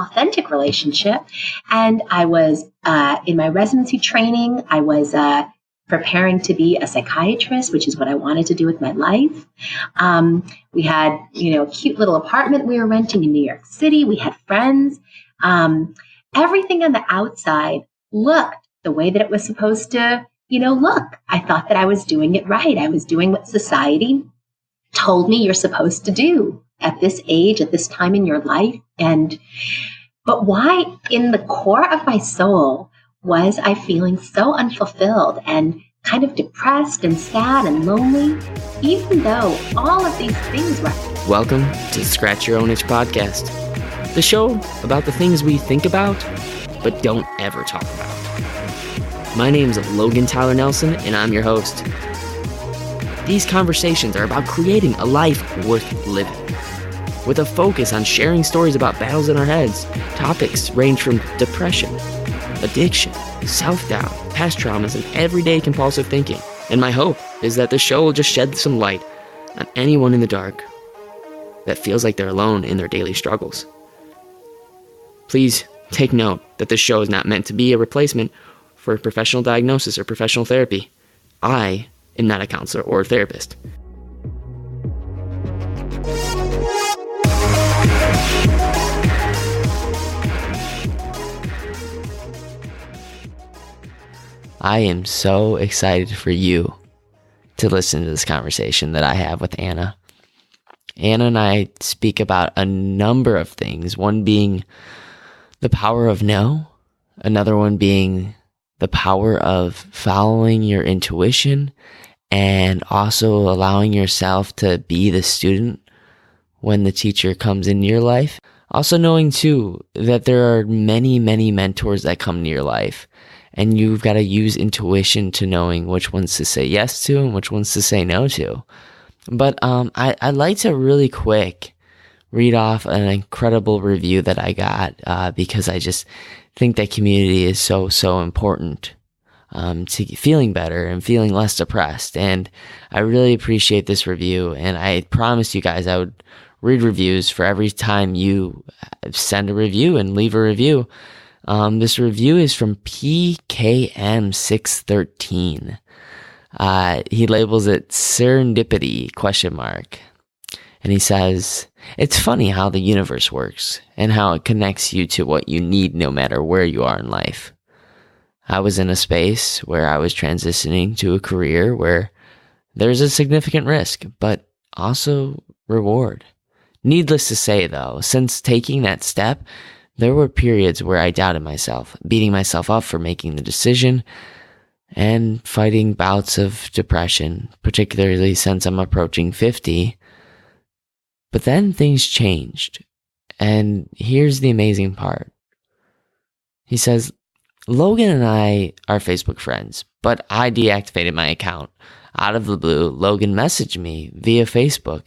authentic relationship. And I was in my residency training. I was preparing to be a psychiatrist, which is what I wanted to do with my life. We had, a cute little apartment we were renting in New York City. We had friends. Everything on the outside looked the way that it was supposed to, look. I thought that I was doing it right. I was doing what society told me you're supposed to do at this age, at this time in your life. But why in the core of my soul was I feeling so unfulfilled and kind of depressed and sad and lonely, even though all of these things were... Welcome to the Scratch Your Own Itch podcast, the show about the things we think about, but don't ever talk about. My name's Logan Tyler Nelson, and I'm your host. These conversations are about creating a life worth living, with a focus on sharing stories about battles in our heads. Topics range from depression, addiction, self-doubt, past traumas, and everyday compulsive thinking. And my hope is that the show will just shed some light on anyone in the dark that feels like they're alone in their daily struggles. Please take note that this show is not meant to be a replacement for professional diagnosis or professional therapy. I am not a counselor or a therapist. I am so excited for you to listen to this conversation that I have with Anna. Anna and I speak about a number of things, one being the power of no, another one being the power of following your intuition and also allowing yourself to be the student when the teacher comes into your life. Also knowing too that there are many, many mentors that come into your life, and you've got to use intuition to knowing which ones to say yes to and which ones to say no to. But I'd like to really quick read off an incredible review that I got because I just think that community is so important to feeling better and feeling less depressed. And I really appreciate this review, and I promised you guys I would read reviews for every time you send a review and leave a review. This review is from PKM613. He labels it serendipity ? And he says, "It's funny how the universe works and how it connects you to what you need no matter where you are in life. I was in a space where I was transitioning to a career where there's a significant risk, but also reward. Needless to say though, since taking that step, there were periods where I doubted myself, beating myself up for making the decision and fighting bouts of depression, particularly since I'm approaching 50. But then things changed. And here's the amazing part." He says, "Logan and I are Facebook friends, but I deactivated my account. Out of the blue, Logan messaged me via Facebook.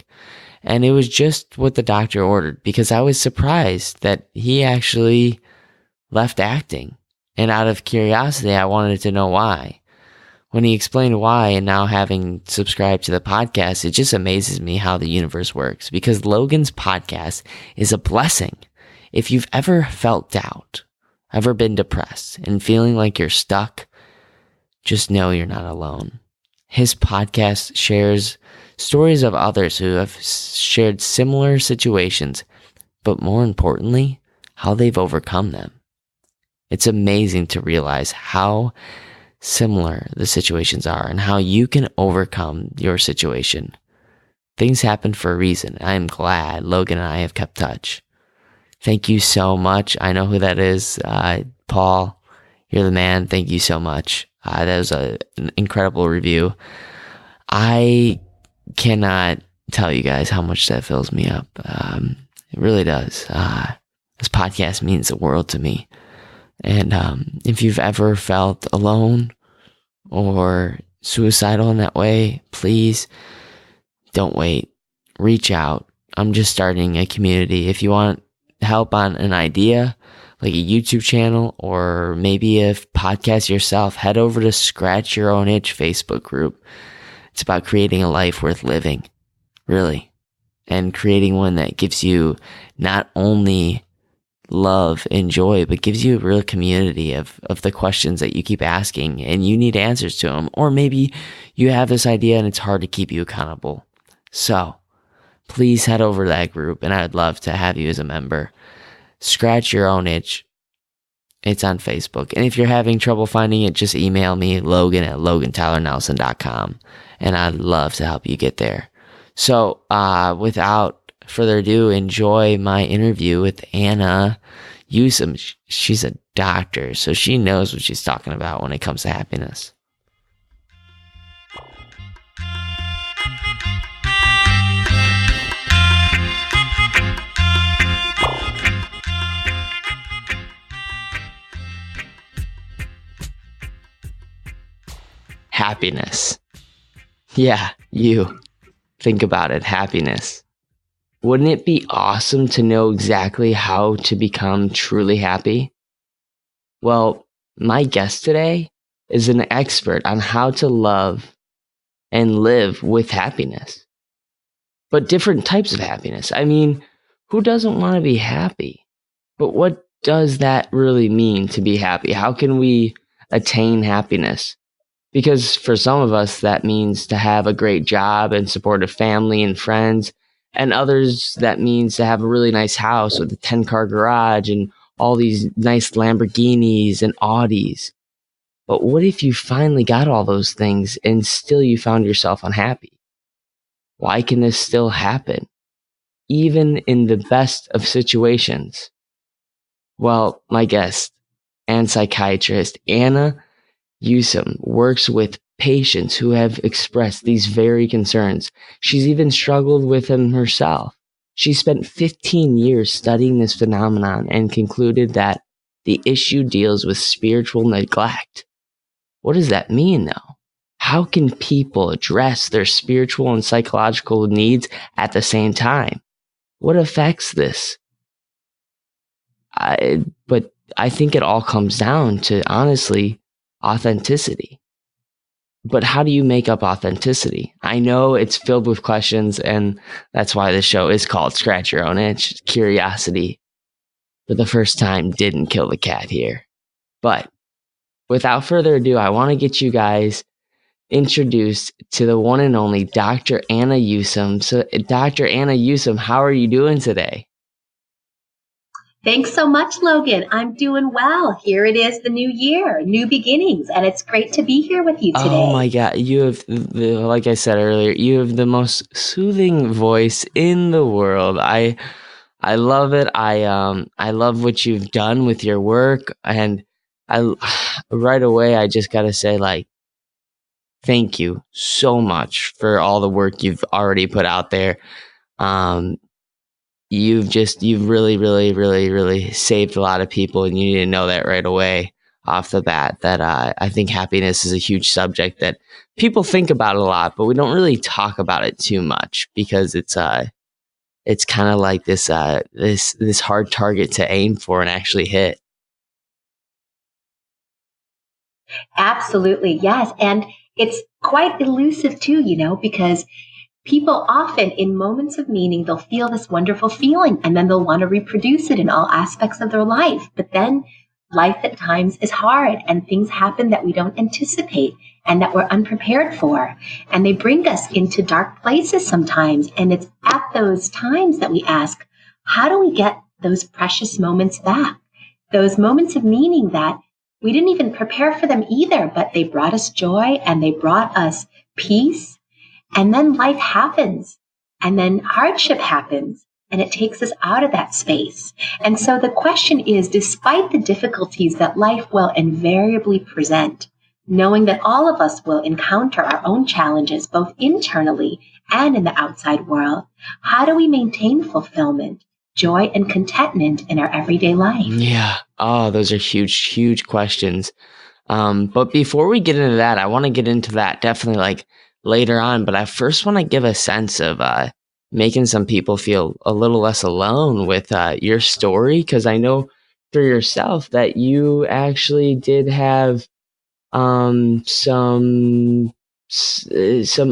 And it was just what the doctor ordered because I was surprised that he actually left acting. And out of curiosity, I wanted to know why. When he explained why, and now having subscribed to the podcast, it just amazes me how the universe works because Logan's podcast is a blessing. If you've ever felt doubt, ever been depressed and feeling like you're stuck, just know you're not alone. His podcast shares stories of others who have shared similar situations, but more importantly, how they've overcome them. It's amazing to realize how similar the situations are and how you can overcome your situation. Things happen for a reason. I am glad Logan and I have kept touch. Thank you so much. I know who that is. Paul, you're the man. Thank you so much. That was an incredible review. I cannot tell you guys how much that fills me up. It really does. This podcast means the world to me. And if you've ever felt alone or suicidal in that way, please don't wait. Reach out. I'm just starting a community. If you want help on an idea, like a YouTube channel or maybe a podcast yourself, head over to Scratch Your Own Itch Facebook group. It's about creating a life worth living, really, and creating one that gives you not only love and joy, but gives you a real community of the questions that you keep asking and you need answers to them. Or maybe you have this idea and it's hard to keep you accountable. So please head over to that group, and I'd love to have you as a member. Scratch Your Own Itch. It's on Facebook. And if you're having trouble finding it, just email me, Logan@LoganTylerNelson.com, and I'd love to help you get there. So without further ado, enjoy my interview with Anna Yusim. She's a doctor, so she knows what she's talking about when it comes to happiness. Happiness. Yeah, you. Think about it, happiness. Wouldn't it be awesome to know exactly how to become truly happy? Well, my guest today is an expert on how to love and live with happiness. But different types of happiness. I mean, who doesn't want to be happy? But what does that really mean to be happy? How can we attain happiness? Because for some of us, that means to have a great job and support a family and friends. And others, that means to have a really nice house with a 10-car garage and all these nice Lamborghinis and Audis. But what if you finally got all those things and still you found yourself unhappy? Why can this still happen, even in the best of situations? Well, my guest and psychiatrist, Anna Yusim, works with patients who have expressed these very concerns. She's even struggled with them herself. She spent 15 years studying this phenomenon and concluded that the issue deals with spiritual neglect. What does that mean, though? How can people address their spiritual and psychological needs at the same time? What affects this? But I think it all comes down to, honestly, authenticity. But how do you make up authenticity? I know it's filled with questions, and that's why this show is called Scratch Your Own Itch. Curiosity, for the first time, didn't kill the cat here. But without further ado, I want to get you guys introduced to the one and only Dr. Anna Yusim. So, Dr. Anna Yusim, how are you doing today? Thanks so much, Logan. I'm doing well. Here it is, the new year, new beginnings, and it's great to be here with you today. Oh my God. You have, like I said earlier, you have the most soothing voice in the world. I love it. I love what you've done with your work, and right away, I just got to say, like, thank you so much for all the work you've already put out there. You've really saved a lot of people, and you need to know that right away off the bat, that I think happiness is a huge subject that people think about a lot, but we don't really talk about it too much because it's kind of like this hard target to aim for and actually hit. Absolutely, yes. And it's quite elusive too, because people often, in moments of meaning, they'll feel this wonderful feeling and then they'll want to reproduce it in all aspects of their life. But then life at times is hard and things happen that we don't anticipate and that we're unprepared for. And they bring us into dark places sometimes. And it's at those times that we ask, how do we get those precious moments back? Those moments of meaning that we didn't even prepare for them either, but they brought us joy and they brought us peace. And then life happens, and then hardship happens, and it takes us out of that space. And so the question is, despite the difficulties that life will invariably present, knowing that all of us will encounter our own challenges, both internally and in the outside world, how do we maintain fulfillment, joy, and contentment in our everyday life? Yeah. Oh, those are huge questions. But before we get into that, I want to get into that definitely like later on, but I first want to give a sense of making some people feel a little less alone with your story, because I know for yourself that you actually did have some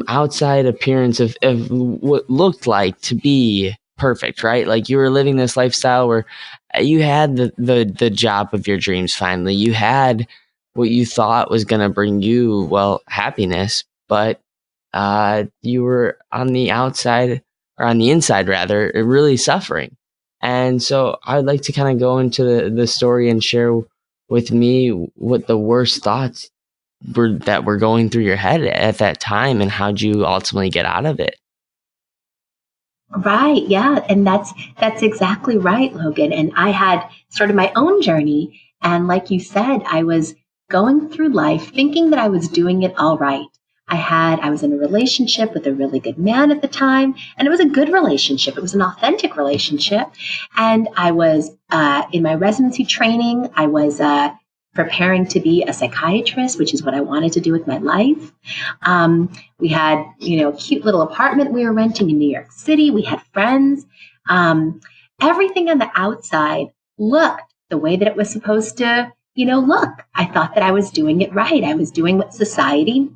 outside appearance of what looked like to be perfect, right? Like you were living this lifestyle where you had the job of your dreams finally. You had what you thought was going to bring you, well, happiness, but you were on the outside, or on the inside rather, really suffering. And so I'd like to kind of go into the story and share with me what the worst thoughts that were going through your head at that time, and how'd you ultimately get out of it? Right. Yeah. And that's exactly right, Logan. And I had sort of my own journey. And like you said, I was going through life thinking that I was doing it all right. I was in a relationship with a really good man at the time, and it was a good relationship. It was an authentic relationship. And I was in my residency training. I was preparing to be a psychiatrist, which is what I wanted to do with my life. We had, a cute little apartment we were renting in New York City. We had friends. Everything on the outside looked the way that it was supposed to, look. I thought that I was doing it right. I was doing what society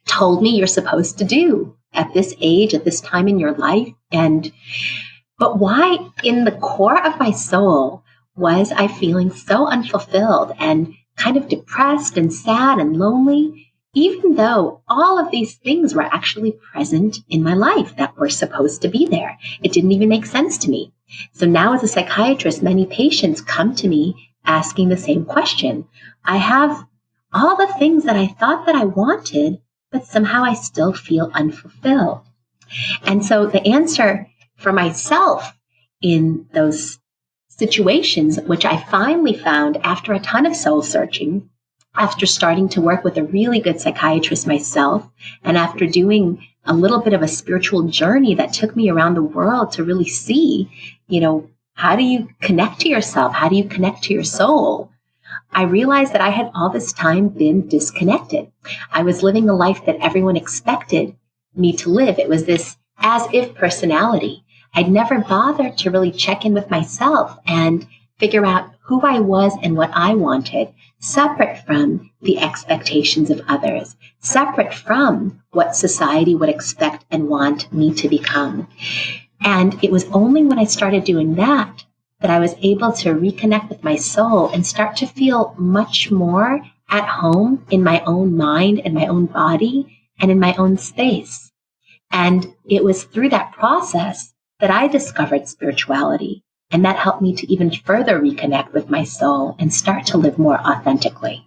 told me you're supposed to do at this age, at this time in your life. But why in the core of my soul was I feeling so unfulfilled and kind of depressed and sad and lonely, even though all of these things were actually present in my life that were supposed to be there? It didn't even make sense to me. So now as a psychiatrist, many patients come to me asking the same question. I have all the things that I thought that I wanted, but somehow I still feel unfulfilled. And so the answer for myself in those situations, which I finally found after a ton of soul searching, after starting to work with a really good psychiatrist myself, and after doing a little bit of a spiritual journey that took me around the world to really see, how do you connect to yourself? How do you connect to your soul? I realized that I had all this time been disconnected. I was living a life that everyone expected me to live. It was this as-if personality. I'd never bothered to really check in with myself and figure out who I was and what I wanted, separate from the expectations of others, separate from what society would expect and want me to become. And it was only when I started doing that I was able to reconnect with my soul and start to feel much more at home in my own mind and my own body and in my own space. And it was through that process that I discovered spirituality. And that helped me to even further reconnect with my soul and start to live more authentically.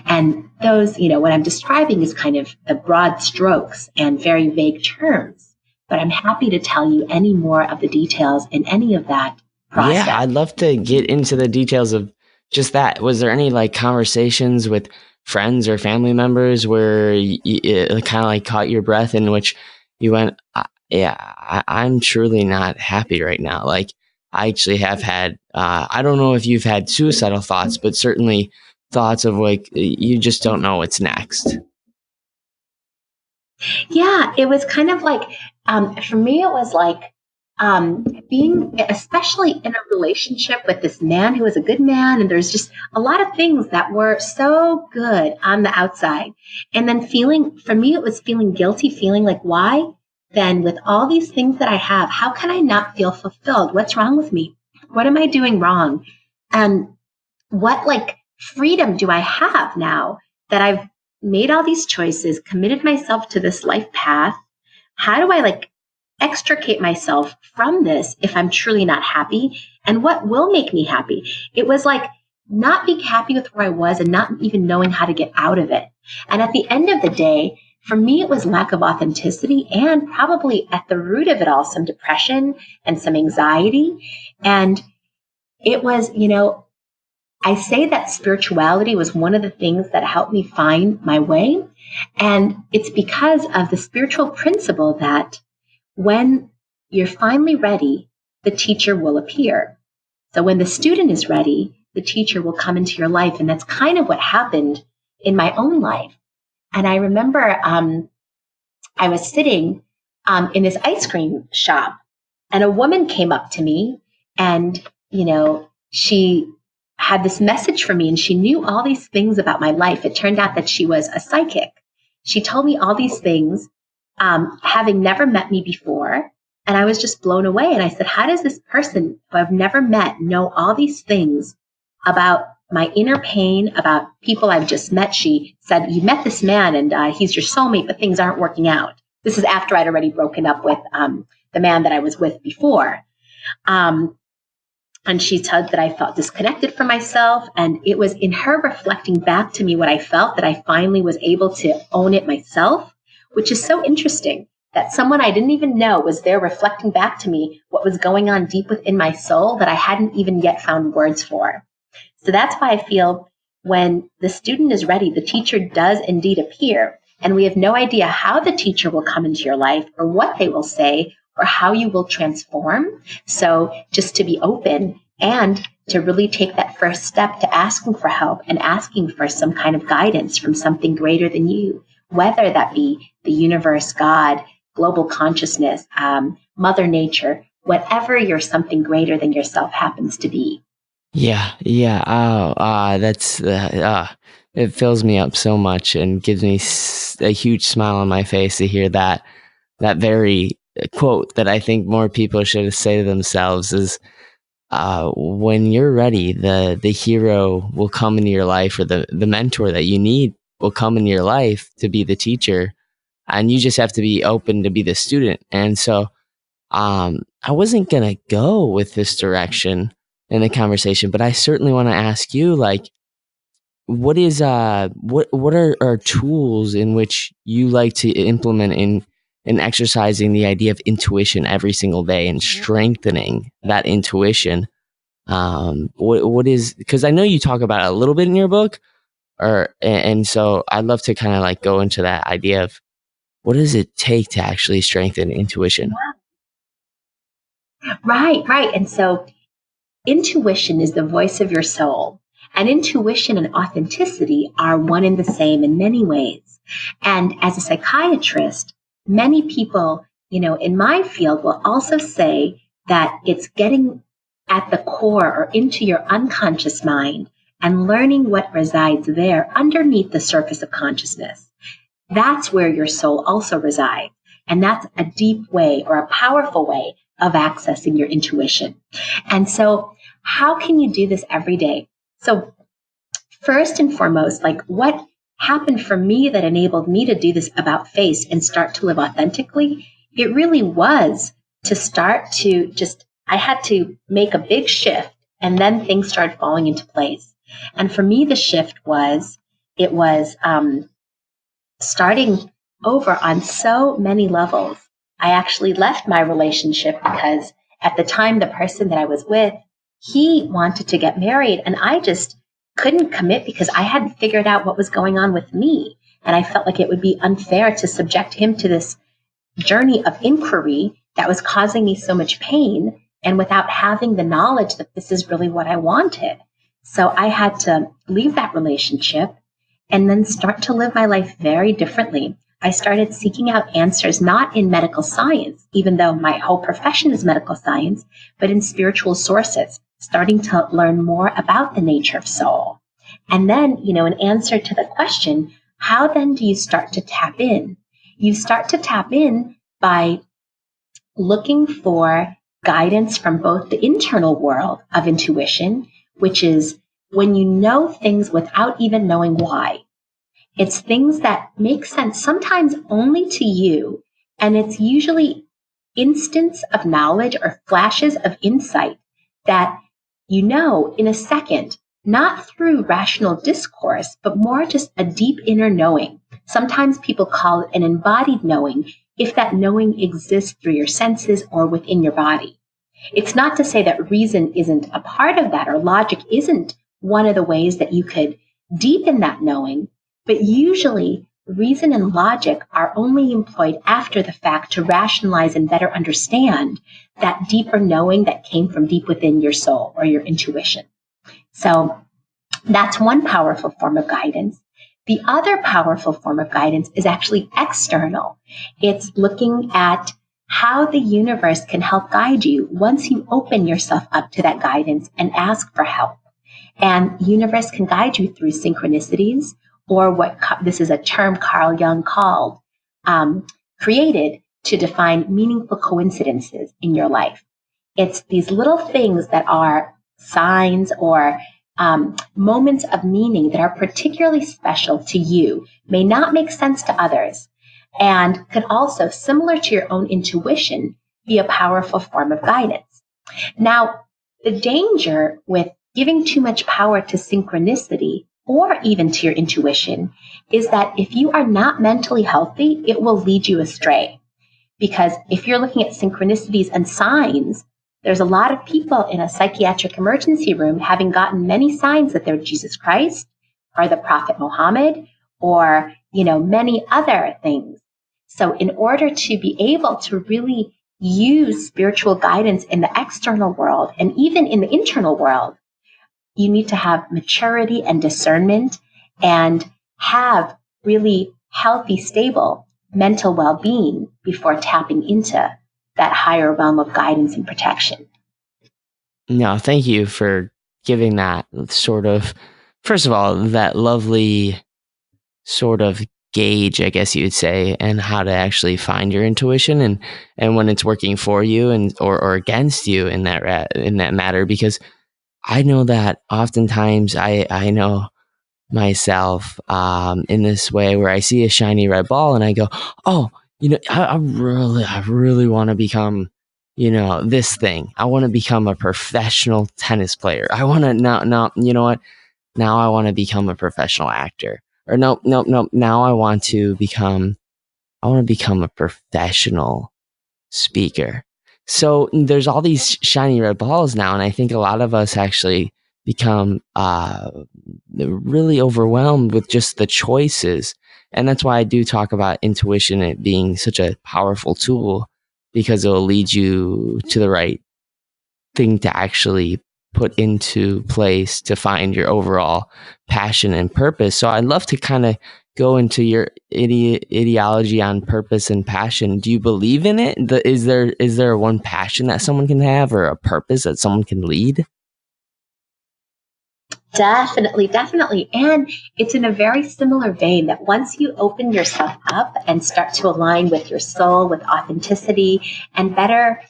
And those, what I'm describing is kind of the broad strokes and very vague terms. But I'm happy to tell you any more of the details in any of that process. Yeah, I'd love to get into the details of just that. Was there any conversations with friends or family members where it kind of caught your breath, in which you went, I'm truly not happy right now? I actually have had, I don't know if you've had suicidal thoughts, but certainly thoughts of you just don't know what's next. Yeah, it was kind of for me, it was being, especially in a relationship with this man who was a good man, and there's just a lot of things that were so good on the outside. And then for me, it was feeling guilty, feeling why then, with all these things that I have, how can I not feel fulfilled? What's wrong with me? What am I doing wrong? And what freedom do I have now that I've made all these choices, committed myself to this life path? How do I extricate myself from this if I'm truly not happy? And what will make me happy? It was not being happy with where I was and not even knowing how to get out of it. And at the end of the day, for me, it was lack of authenticity, and probably at the root of it all, some depression and some anxiety. And it was, I say that spirituality was one of the things that helped me find my way. And it's because of the spiritual principle that when you're finally ready, the teacher will appear. So when the student is ready, the teacher will come into your life. And that's kind of what happened in my own life. And I remember I was sitting in this ice cream shop, and a woman came up to me, and, she had this message for me, and she knew all these things about my life. It turned out that she was a psychic. She told me all these things, having never met me before, And I was just blown away. And I said, how does this person who I've never met know all these things about my inner pain, about people I've just met? She said, you met this man and he's your soulmate, but things aren't working out. This is after I'd already broken up with the man that I was with before. And she said that I felt disconnected from myself. And it was in her reflecting back to me what I felt that I finally was able to own it myself, which is so interesting that someone I didn't even know was there reflecting back to me what was going on deep within my soul that I hadn't even yet found words for. So that's why I feel when the student is ready, the teacher does indeed appear. And we have no idea how the teacher will come into your life or what they will say or how you will transform. So just to be open and to really take that first step to asking for help and asking for some kind of guidance from something greater than you, whether that be the universe, God, global consciousness, Mother Nature, whatever your something greater than yourself happens to be. Yeah. That's it fills me up so much and gives me a huge smile on my face to hear that very quote that I think more people should say to themselves is, when you're ready, the hero will come into your life, or the mentor that you need will come into your life to be the teacher, and you just have to be open to be the student. And so I wasn't gonna go with this direction in the conversation, but I certainly want to ask you, like, what are tools in which you like to implement in exercising the idea of intuition every single day and strengthening that intuition? What is, because I know you talk about it a little bit in your book, and so I'd love to kind of like go into that idea of what does it take to actually strengthen intuition? Right. And so intuition is the voice of your soul. And intuition and authenticity are one and the same in many ways. And as a psychiatrist, many people, in my field will also say that it's getting at the core or into your unconscious mind and learning what resides there underneath the surface of consciousness. That's where your soul also resides. And that's a deep way or a powerful way of accessing your intuition. And so how can you do this every day? So first and foremost, like what happened for me that enabled me to do this about face and start to live authentically, it really was to start to I had to make a big shift, and then things started falling into place. And for me, the shift was, starting over on so many levels. I actually left my relationship because at the time, the person that I was with, he wanted to get married, and I just couldn't commit because I hadn't figured out what was going on with me. And I felt like it would be unfair to subject him to this journey of inquiry that was causing me so much pain, and without having the knowledge that this is really what I wanted. So I had to leave that relationship and then start to live my life very differently. I started seeking out answers, not in medical science, even though my whole profession is medical science, but in spiritual sources, starting to learn more about the nature of soul. And then, an answer to the question, how then do you start to tap in? You start to tap in by looking for guidance from both the internal world of intuition, which is when you know things without even knowing why. It's things that make sense sometimes only to you, and it's usually instants of knowledge or flashes of insight that in a second, not through rational discourse, but more just a deep inner knowing. Sometimes people call it an embodied knowing if that knowing exists through your senses or within your body. It's not to say that reason isn't a part of that or logic isn't one of the ways that you could deepen that knowing, but usually reason and logic are only employed after the fact to rationalize and better understand that deeper knowing that came from deep within your soul or your intuition. So that's one powerful form of guidance. The other powerful form of guidance is actually external. It's looking at how the universe can help guide you once you open yourself up to that guidance and ask for help. And the universe can guide you through synchronicities, or this is a term Carl Jung created, to define meaningful coincidences in your life. It's these little things that are signs or moments of meaning that are particularly special to you, may not make sense to others, and could also, similar to your own intuition, be a powerful form of guidance. Now, the danger with giving too much power to synchronicity or even to your intuition is that if you are not mentally healthy, it will lead you astray. Because if you're looking at synchronicities and signs, there's a lot of people in a psychiatric emergency room having gotten many signs that they're Jesus Christ or the Prophet Muhammad or, many other things. So in order to be able to really use spiritual guidance in the external world and even in the internal world, you need to have maturity and discernment and have really healthy, stable mental well-being before tapping into that higher realm of guidance and protection. No, thank you for giving that sort of, first of all, that lovely sort of gauge, I guess you would say, and how to actually find your intuition and when it's working for you and or against you in that matter. Because I know that oftentimes I know myself in this way where I see a shiny red ball and I go, oh, I really want to become, this thing. I want to become a professional tennis player. I want to now, you know what? Now I want to become a professional actor. Or no. Now I want to become a professional speaker. So there's all these shiny red balls now. And I think a lot of us actually become really overwhelmed with just the choices. And that's why I do talk about intuition, it being such a powerful tool, because it will lead you to the right thing to actually put into place to find your overall passion and purpose. So I'd love to kind of go into your ideology on purpose and passion. Do you believe in it? Is there one passion that someone can have or a purpose that someone can lead? Definitely. And it's in a very similar vein that once you open yourself up and start to align with your soul, with authenticity, and better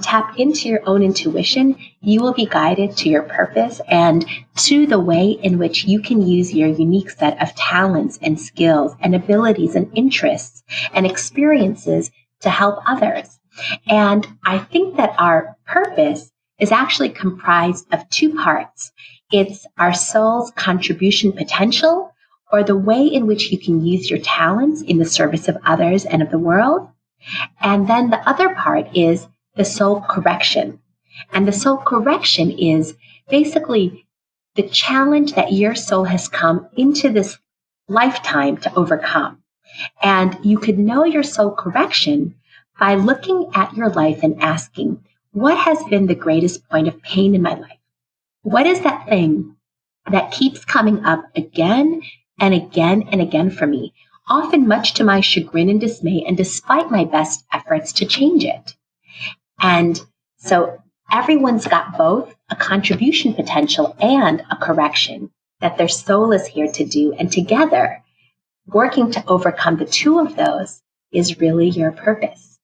tap into your own intuition, you will be guided to your purpose and to the way in which you can use your unique set of talents and skills and abilities and interests and experiences to help others. And I think that our purpose is actually comprised of two parts. It's our soul's contribution potential, or the way in which you can use your talents in the service of others and of the world. And then the other part is the soul correction. And the soul correction is basically the challenge that your soul has come into this lifetime to overcome. And you could know your soul correction by looking at your life and asking, what has been the greatest point of pain in my life? What is that thing that keeps coming up again and again and again for me, often much to my chagrin and dismay, and despite my best efforts to change it? And so everyone's got both a contribution potential and a correction that their soul is here to do. And together, working to overcome the two of those is really your purpose.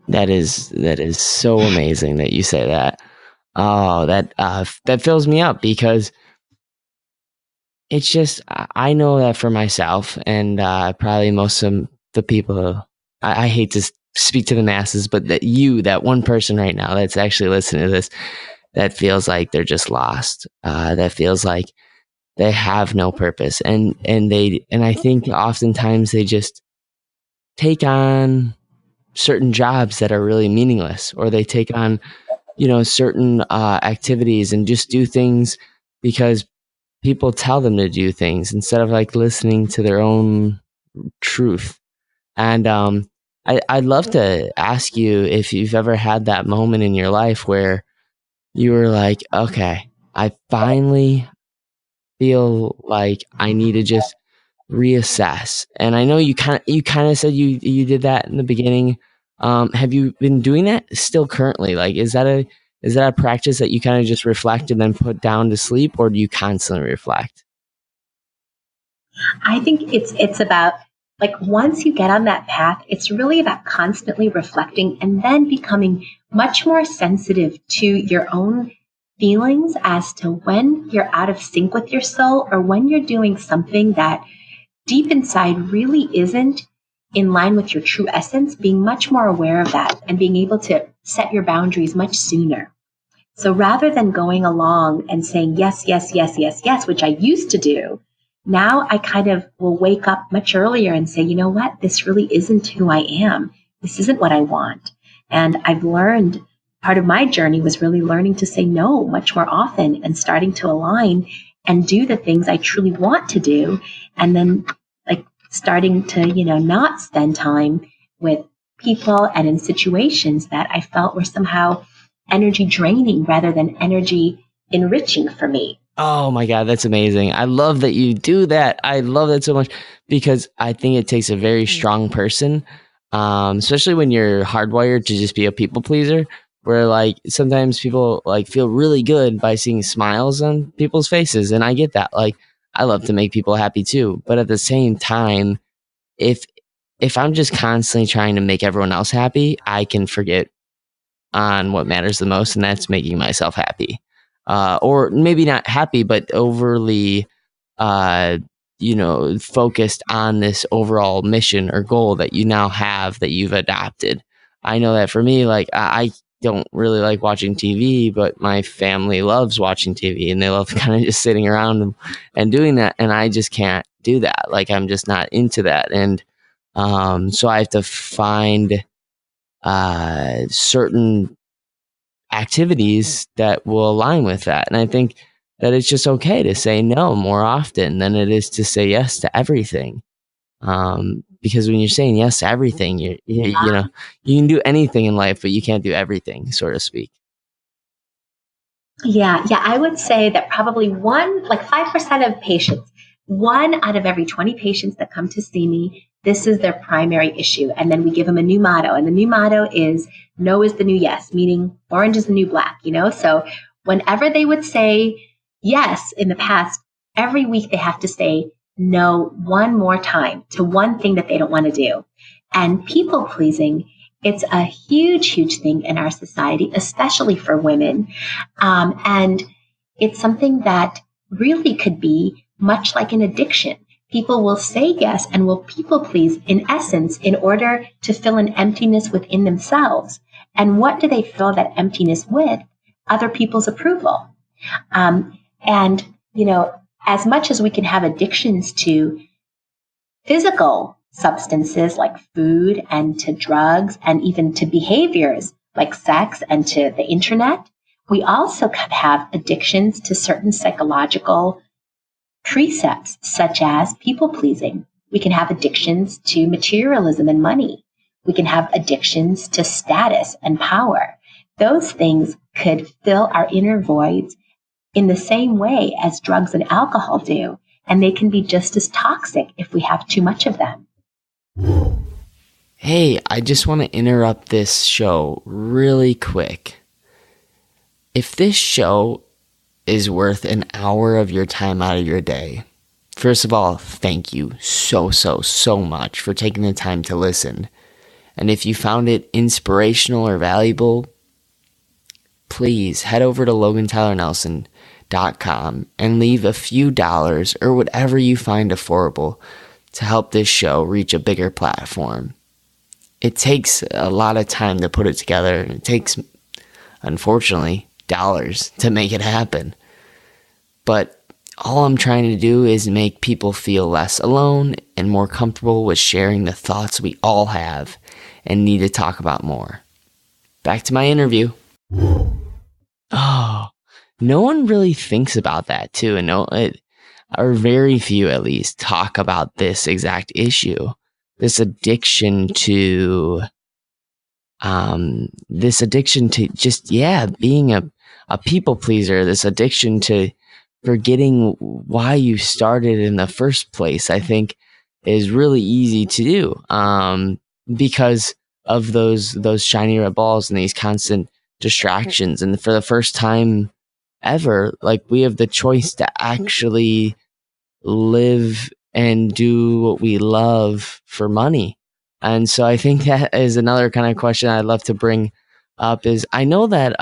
That is so amazing that you say that. Oh, that fills me up, because it's just, I know that for myself, and probably most of the people, I hate to speak to the masses, but that one person right now that's actually listening to this, that feels like they're just lost, that feels like they have no purpose, and I think oftentimes they just take on certain jobs that are really meaningless, or they take on certain activities and just do things because people tell them to do things instead of like listening to their own truth. And I'd love to ask you if you've ever had that moment in your life where you were like, okay, I finally feel like I need to just reassess. And I know you kind of said you did that in the beginning. Have you been doing that still currently? Like, is that a practice that you kind of just reflect and then put down to sleep, or do you constantly reflect? I think it's about Like once you get on that path, it's really about constantly reflecting and then becoming much more sensitive to your own feelings as to when you're out of sync with your soul or when you're doing something that deep inside really isn't in line with your true essence, being much more aware of that and being able to set your boundaries much sooner. So rather than going along and saying yes, yes, yes, yes, yes, which I used to do, now I kind of will wake up much earlier and say, you know what, this really isn't who I am. This isn't what I want. And I've learned, part of my journey was really learning to say no much more often and starting to align and do the things I truly want to do. And then like starting to, not spend time with people and in situations that I felt were somehow energy draining rather than energy enriching for me. Oh my God, that's amazing. I love that you do that. I love that so much because I think it takes a very strong person, especially when you're hardwired to just be a people pleaser, where like sometimes people like feel really good by seeing smiles on people's faces. And I get that. Like I love to make people happy too. But at the same time, if I'm just constantly trying to make everyone else happy, I can forget on what matters the most, and that's making myself happy. Or maybe not happy, but overly, focused on this overall mission or goal that you now have that you've adopted. I know that for me, like I don't really like watching TV, but my family loves watching TV and they love kind of just sitting around and doing that. And I just can't do that. Like I'm just not into that. And so I have to find certain activities that will align with that. And I think that it's just okay to say no more often than it is to say yes to everything. Because when you're saying yes to everything, you can do anything in life, but you can't do everything, so to speak. Yeah. I would say that probably 5% of patients, 1 out of every 20 patients that come to see me, this is their primary issue. And then we give them a new motto. And the new motto is no is the new yes, meaning orange is the new black, So whenever they would say yes in the past, every week they have to say no one more time to one thing that they don't want to do. And people pleasing, it's a huge, huge thing in our society, especially for women. And it's something that really could be much like an addiction. People will say yes and will people please in essence in order to fill an emptiness within themselves. And what do they fill that emptiness with? Other people's approval. As much as we can have addictions to physical substances like food and to drugs and even to behaviors like sex and to the internet, we also could have addictions to certain psychological precepts such as people pleasing. We can have addictions to materialism and money. We can have addictions to status and power. Those things could fill our inner voids in the same way as drugs and alcohol do, and they can be just as toxic if we have too much of them. Hey, I just want to interrupt this show really quick. If this show is worth an hour of your time out of your day, first of all, thank you so much for taking the time to listen. And if you found it inspirational or valuable, please head over to LoganTylerNelson.com and leave a few dollars or whatever you find affordable to help this show reach a bigger platform. It takes a lot of time to put it together, and it takes, unfortunately, dollars to make it happen. But all I'm trying to do is make people feel less alone and more comfortable with sharing the thoughts we all have and need to talk about more. Back to my interview. Oh, no one really thinks about that too, and or very few at least talk about this exact issue. This addiction to just being a people pleaser, this addiction to forgetting why you started in the first place, I think is really easy to do because of those shiny red balls and these constant distractions. And for the first time ever, like, we have the choice to actually live and do what we love for money. And so I think that is another kind of question I'd love to bring up is I know that,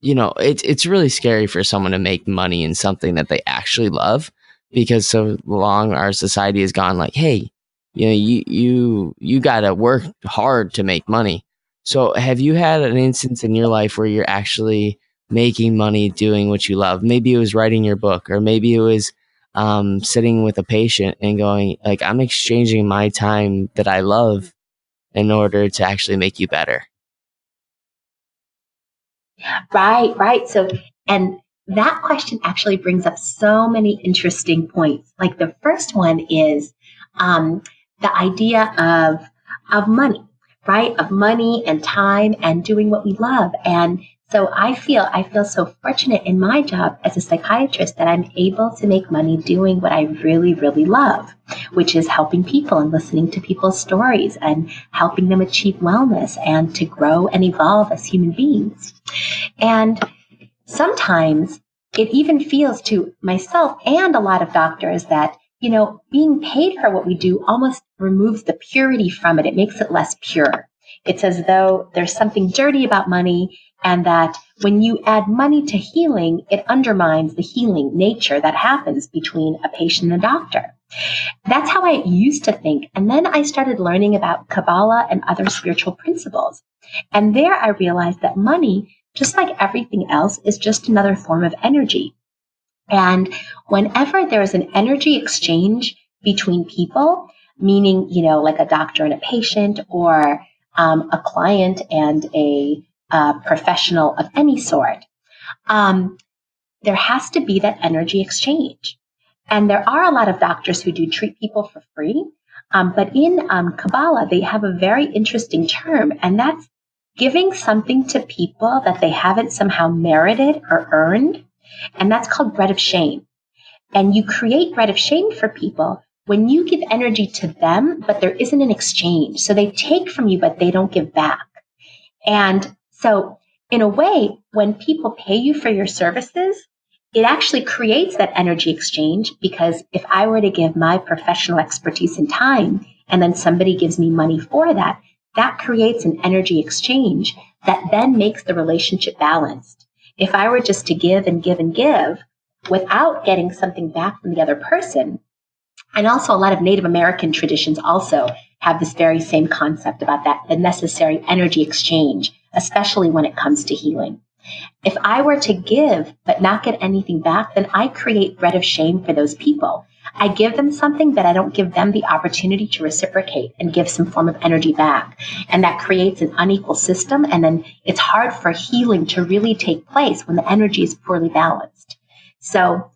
it's really scary for someone to make money in something that they actually love, because so long our society has gone like, hey, you got to work hard to make money. So have you had an instance in your life where you're actually making money doing what you love? Maybe it was writing your book, or maybe it was sitting with a patient and going like, I'm exchanging my time that I love in order to actually make you better. Right. So, and that question actually brings up so many interesting points. Like the first one is the idea of money, right? Of money and time and doing what we love. And so I feel so fortunate in my job as a psychiatrist that I'm able to make money doing what I really, really love, which is helping people and listening to people's stories and helping them achieve wellness and to grow and evolve as human beings. And sometimes it even feels to myself and a lot of doctors that, being paid for what we do almost removes the purity from it. It makes it less pure. It's as though there's something dirty about money, and that when you add money to healing, it undermines the healing nature that happens between a patient and a doctor. That's how I used to think. And then I started learning about Kabbalah and other spiritual principles. And there I realized that money, just like everything else, is just another form of energy. And whenever there's an energy exchange between people, meaning, like a doctor and a patient, or a client and a professional of any sort, there has to be that energy exchange. And there are a lot of doctors who do treat people for free. But in Kabbalah, they have a very interesting term, and that's giving something to people that they haven't somehow merited or earned. And that's called bread of shame. And you create bread of shame for people when you give energy to them, but there isn't an exchange. So they take from you, but they don't give back. And so in a way, when people pay you for your services, it actually creates that energy exchange, because if I were to give my professional expertise and time, and then somebody gives me money for that, that creates an energy exchange that then makes the relationship balanced. If I were just to give and give and give without getting something back from the other person, and also a lot of Native American traditions also have this very same concept about that, the necessary energy exchange, especially when it comes to healing. If I were to give but not get anything back, then I create bread of shame for those people. I give them something, but I don't give them the opportunity to reciprocate and give some form of energy back. And that creates an unequal system. And then it's hard for healing to really take place when the energy is poorly balanced. So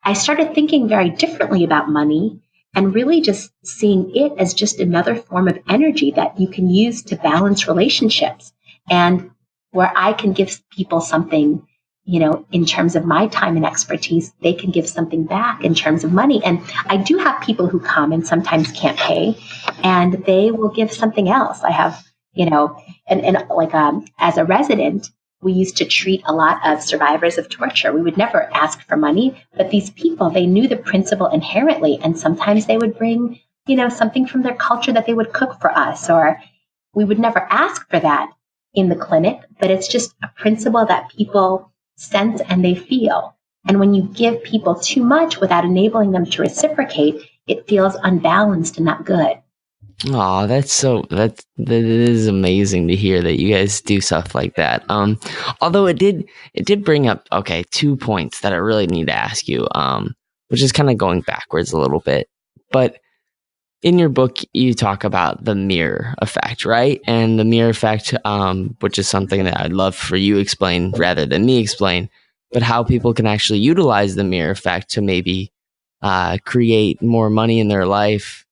I started thinking very differently about money, and really just seeing it as just another form of energy that you can use to balance relationships, and where I can give people something, in terms of my time and expertise, they can give something back in terms of money. And I do have people who come and sometimes can't pay, and they will give something else. I have, as a resident, we used to treat a lot of survivors of torture. We would never ask for money, but these people, they knew the principle inherently. And sometimes they would bring, something from their culture that they would cook for us, or we would never ask for that in the clinic, but it's just a principle that people sense and they feel. And when you give people too much without enabling them to reciprocate, it feels unbalanced and not good. Oh, that is amazing to hear that you guys do stuff like that. Although it did bring up, 2 points that I really need to ask you, which is kind of going backwards a little bit. But in your book, you talk about the mirror effect, right? And the mirror effect, which is something that I'd love for you to explain rather than me explain, but how people can actually utilize the mirror effect to maybe create more money in their life,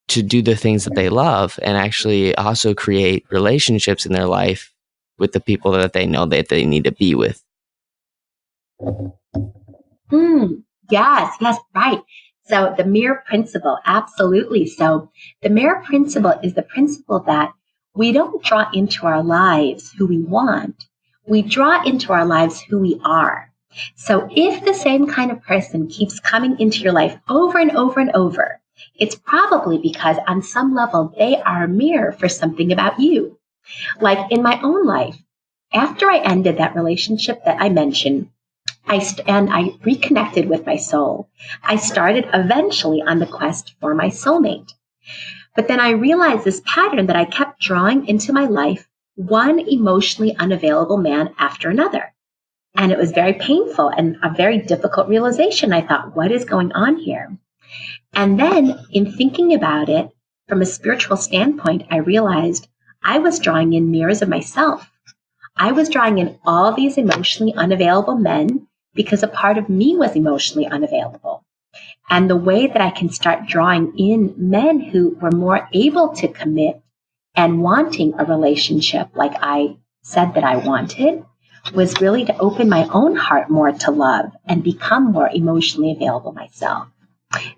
to do the things that they love, and actually also create relationships in their life with the people that they know that they need to be with. Yes, right. So the mirror principle, absolutely. So the mirror principle is the principle that we don't draw into our lives who we want. We draw into our lives who we are. So if the same kind of person keeps coming into your life over and over and over, it's probably because on some level they are a mirror for something about you. Like in my own life, after I ended that relationship that I mentioned, I reconnected with my soul. I started eventually on the quest for my soulmate. But then I realized this pattern that I kept drawing into my life, one emotionally unavailable man after another. And it was very painful and a very difficult realization. I thought, what is going on here? And then in thinking about it from a spiritual standpoint, I realized I was drawing in mirrors of myself. I was drawing in all these emotionally unavailable men because a part of me was emotionally unavailable. And the way that I can start drawing in men who were more able to commit and wanting a relationship like I said that I wanted was really to open my own heart more to love and become more emotionally available myself.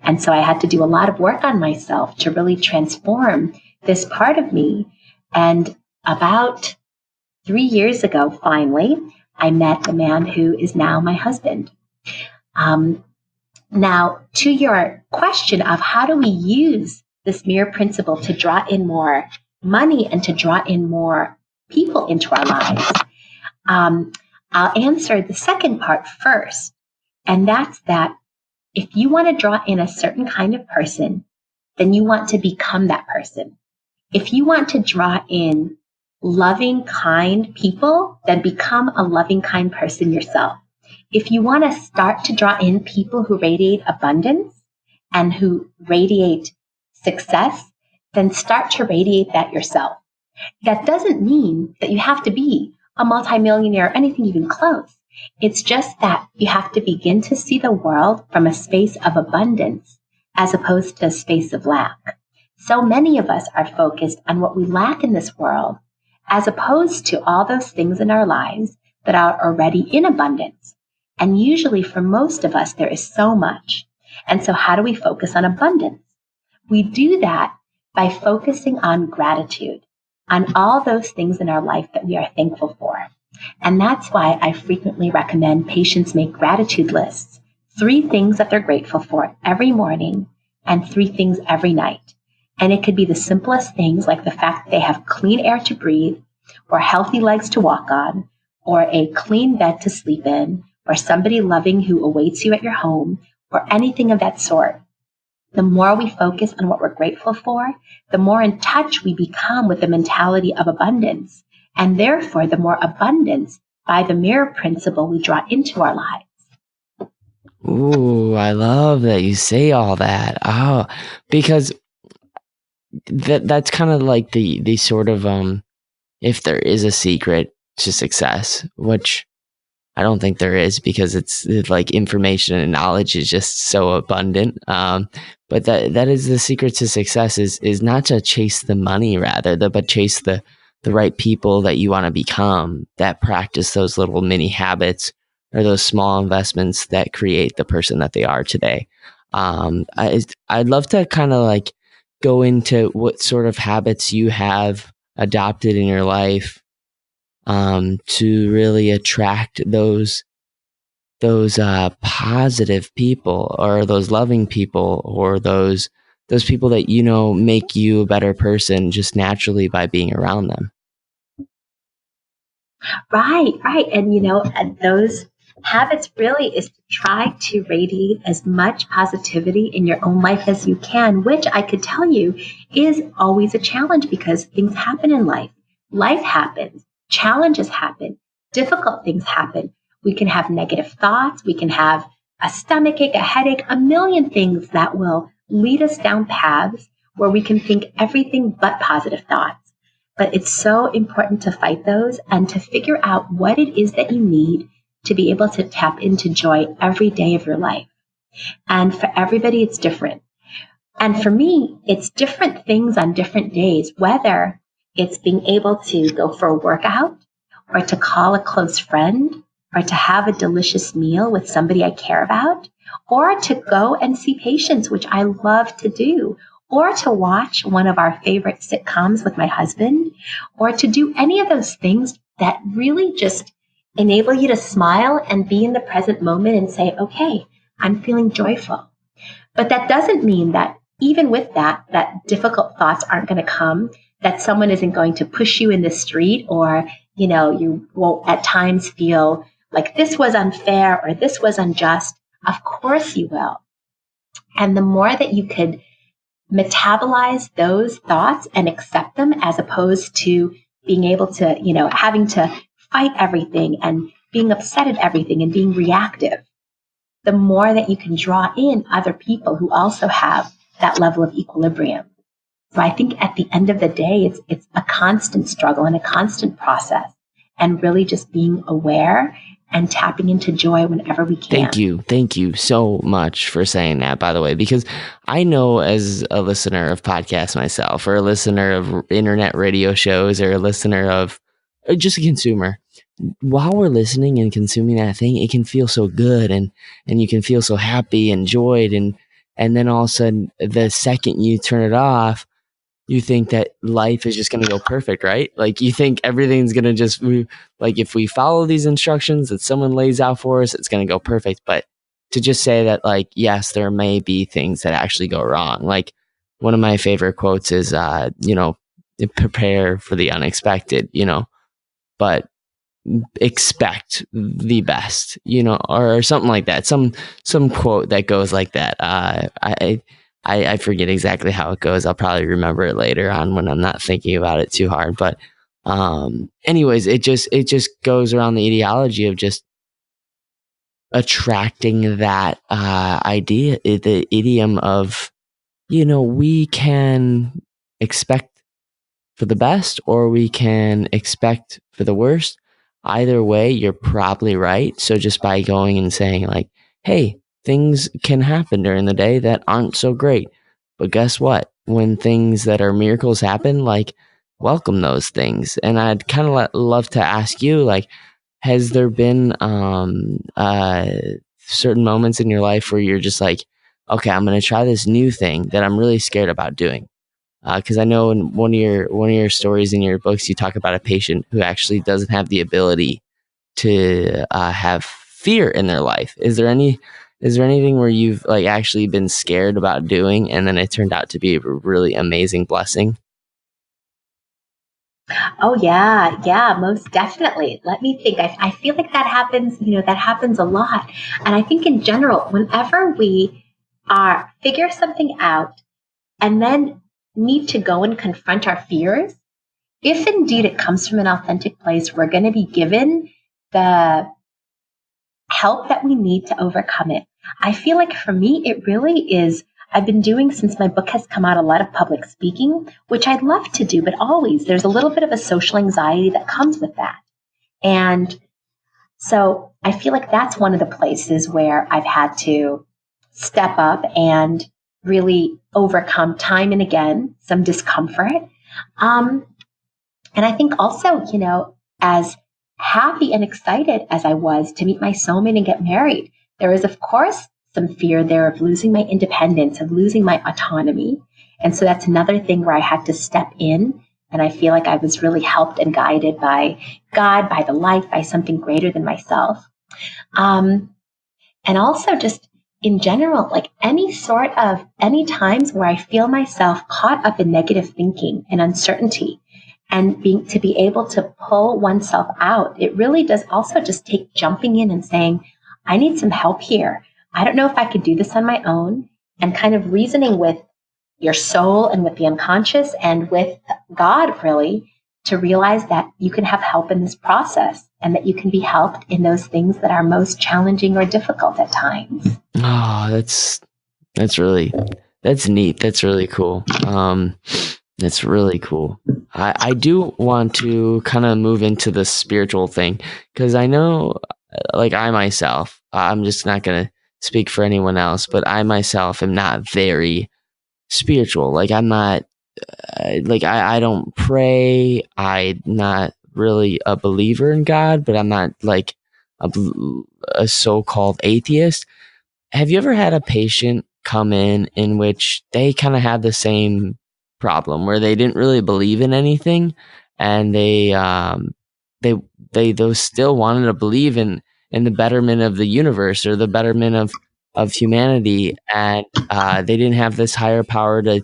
And so I had to do a lot of work on myself to really transform this part of me. And about 3 years ago, finally, I met the man who is now my husband. Now, to your question of how do we use this mirror principle to draw in more money and to draw in more people into our lives, I'll answer the second part first. And that's that if you want to draw in a certain kind of person, then you want to become that person. If you want to draw in loving, kind people, then become a loving, kind person yourself. If you want to start to draw in people who radiate abundance and who radiate success, then start to radiate that yourself. That doesn't mean that you have to be a multimillionaire or anything even close. It's just that you have to begin to see the world from a space of abundance as opposed to a space of lack. So many of us are focused on what we lack in this world as opposed to all those things in our lives that are already in abundance. And usually for most of us, there is so much. And so how do we focus on abundance? We do that by focusing on gratitude, on all those things in our life that we are thankful for. And that's why I frequently recommend patients make gratitude lists, 3 things that they're grateful for every morning and 3 things every night. And it could be the simplest things like the fact that they have clean air to breathe or healthy legs to walk on or a clean bed to sleep in or somebody loving who awaits you at your home or anything of that sort. The more we focus on what we're grateful for, the more in touch we become with the mentality of abundance. And therefore, the more abundance by the mirror principle we draw into our lives. Ooh, I love that you say all that. Oh, because that's kind of like the sort of if there is a secret to success, which I don't think there is because it's like information and knowledge is just so abundant. But that is the secret to success is not to chase the money but chase the right people that you want to become that practice those little mini habits or those small investments that create the person that they are today. I'd love to kind of like go into what sort of habits you have adopted in your life to really attract those positive people or those loving people or those people that, make you a better person just naturally by being around them. Right. And those habits really is to try to radiate as much positivity in your own life as you can, which I could tell you is always a challenge because things happen in life. Life happens. Challenges happen. Difficult things happen. We can have negative thoughts. We can have a stomachache, a headache, a million things that will lead us down paths where we can think everything but positive thoughts. But it's so important to fight those and to figure out what it is that you need to be able to tap into joy every day of your life. And for everybody, it's different. And for me, it's different things on different days, whether it's being able to go for a workout or to call a close friend or to have a delicious meal with somebody I care about or to go and see patients, which I love to do, or to watch one of our favorite sitcoms with my husband, or to do any of those things that really just enable you to smile and be in the present moment and say, okay, I'm feeling joyful. But that doesn't mean that even with that difficult thoughts aren't going to come, that someone isn't going to push you in the street, or, you won't at times feel like this was unfair or this was unjust. Of course you will. And the more that you could metabolize those thoughts and accept them, as opposed to being able to, having to fight everything and being upset at everything and being reactive, the more that you can draw in other people who also have that level of equilibrium. So I think at the end of the day, it's a constant struggle and a constant process, and really just being aware and tapping into joy whenever we can. Thank you so much for saying that, by the way, because I know, as a listener of podcasts myself, or a listener of internet radio shows, or a listener of, or just a consumer, while we're listening and consuming that thing, it can feel so good, and you can feel so happy and joyed, and then all of a sudden, the second you turn it off, you think that life is just going to go perfect, right? Like, you think everything's going to just move, like, if we follow these instructions that someone lays out for us, it's going to go perfect. But to just say that, like, yes, there may be things that actually go wrong. Like, one of my favorite quotes is, prepare for the unexpected, but expect the best, or something like that. Some quote that goes like that. I forget exactly how it goes. I'll probably remember it later on when I'm not thinking about it too hard. But anyways, it just goes around the ideology of just attracting that idea, the idiom of, we can expect for the best, or we can expect for the worst. Either way, you're probably right. So just by going and saying, like, hey, things can happen during the day that aren't so great. But guess what? When things that are miracles happen, like, welcome those things. And I'd kind of love to ask you, like, has there been certain moments in your life where you're just like, okay, I'm going to try this new thing that I'm really scared about doing? Because I know in one of your stories in your books, you talk about a patient who actually doesn't have the ability to have fear in their life. Is there anything where you've, like, actually been scared about doing, and then it turned out to be a really amazing blessing? Oh yeah, most definitely. Let me think. I feel like that happens, that happens a lot. And I think in general, whenever we figure something out and then need to go and confront our fears, if indeed it comes from an authentic place, we're going to be given the help that we need to overcome it. I feel like for me, it really is, I've been doing, since my book has come out, a lot of public speaking, which I'd love to do, but always there's a little bit of a social anxiety that comes with that. And so I feel like that's one of the places where I've had to step up and really overcome time and again some discomfort. And I think also, as happy and excited as I was to meet my soulmate and get married, there was, of course, some fear there of losing my independence, of losing my autonomy. And so that's another thing where I had to step in. And I feel like I was really helped and guided by God, by the light, by something greater than myself. And also just in general, like any times where I feel myself caught up in negative thinking and uncertainty, and to be able to pull oneself out, it really does also just take jumping in and saying, I need some help here. I don't know if I could do this on my own, and kind of reasoning with your soul and with the unconscious and with God, really, to realize that you can have help in this process, and that you can be helped in those things that are most challenging or difficult at times. Oh, that's neat. That's really cool. That's really cool. I do want to kind of move into the spiritual thing, because I know, like, I myself, I'm just not going to speak for anyone else, but I myself am not very spiritual. Like, I'm not, I don't pray. I'm not really a believer in God, but I'm not like a so-called atheist. Have you ever had a patient come in which they kind of had the same problem, where they didn't really believe in anything, and they those still wanted to believe in the betterment of the universe or the betterment of humanity, and they didn't have this higher power to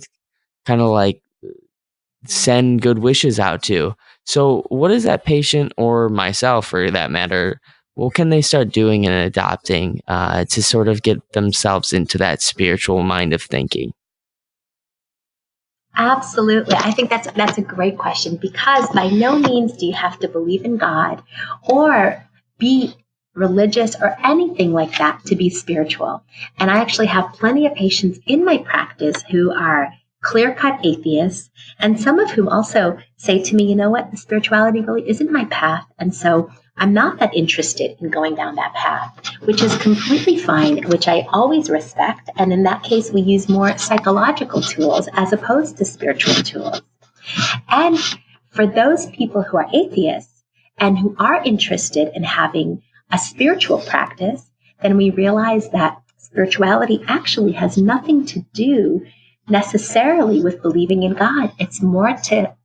kind of like send good wishes out to. So what is that patient, or myself for that matter, what can they start doing and adopting to sort of get themselves into that spiritual mind of thinking? Absolutely. I think that's a great question, because by no means do you have to believe in God or be religious or anything like that to be spiritual. And I actually have plenty of patients in my practice who are clear-cut atheists, and some of whom also say to me, you know what, spirituality really isn't my path, and so I'm not that interested in going down that path, which is completely fine, which I always respect. And in that case, we use more psychological tools as opposed to spiritual tools. And for those people who are atheists and who are interested in having a spiritual practice, then we realize that spirituality actually has nothing to do necessarily with believing in God. It's more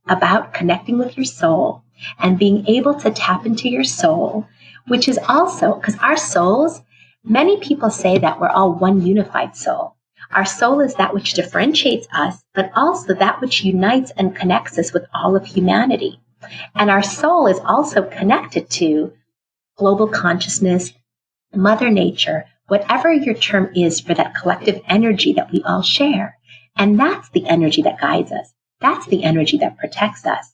about connecting with your soul and being able to tap into your soul, which is also, because our souls, many people say that we're all one unified soul. Our soul is that which differentiates us, but also that which unites and connects us with all of humanity. And our soul is also connected to global consciousness, Mother Nature, whatever your term is for that collective energy that we all share. And that's the energy that guides us. That's the energy that protects us.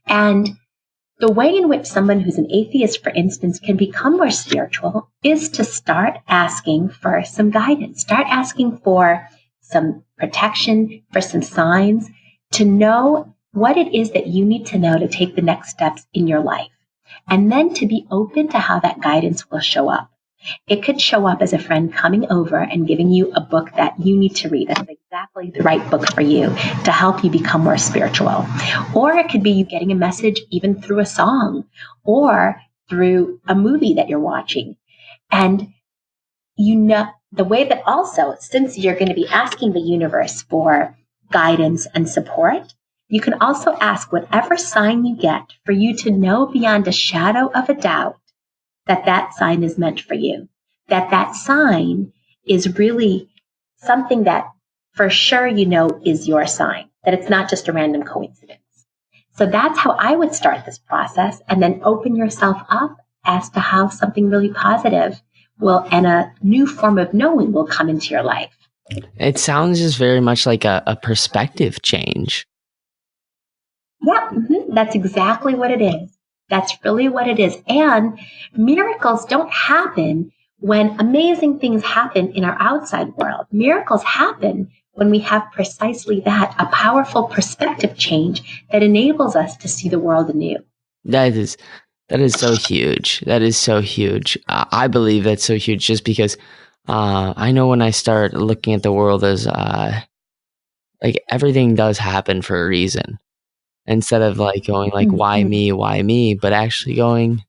And the way in which someone who's an atheist, for instance, can become more spiritual is to start asking for some guidance, start asking for some protection, for some signs, to know what it is that you need to know to take the next steps in your life. And then to be open to how that guidance will show up. It could show up as a friend coming over and giving you a book that you need to read. That's exactly the right book for you to help you become more spiritual. Or it could be you getting a message even through a song or through a movie that you're watching. And you know, the way that also, since you're going to be asking the universe for guidance and support, you can also ask whatever sign you get for you to know beyond a shadow of a doubt that that sign is meant for you, that that sign is really something that for sure you know is your sign, that it's not just a random coincidence. So that's how I would start this process, and then open yourself up as to how something really positive will, and a new form of knowing will come into your life. It sounds just very much like a perspective change. Yeah, that's exactly what it is. That's really what it is. And miracles don't happen when amazing things happen in our outside world. Miracles happen when we have precisely that, a powerful perspective change that enables us to see the world anew. That is so huge. That is so huge. I believe that's so huge just because I know when I start looking at the world as like everything does happen for a reason. Instead of like going like, why me, but actually going,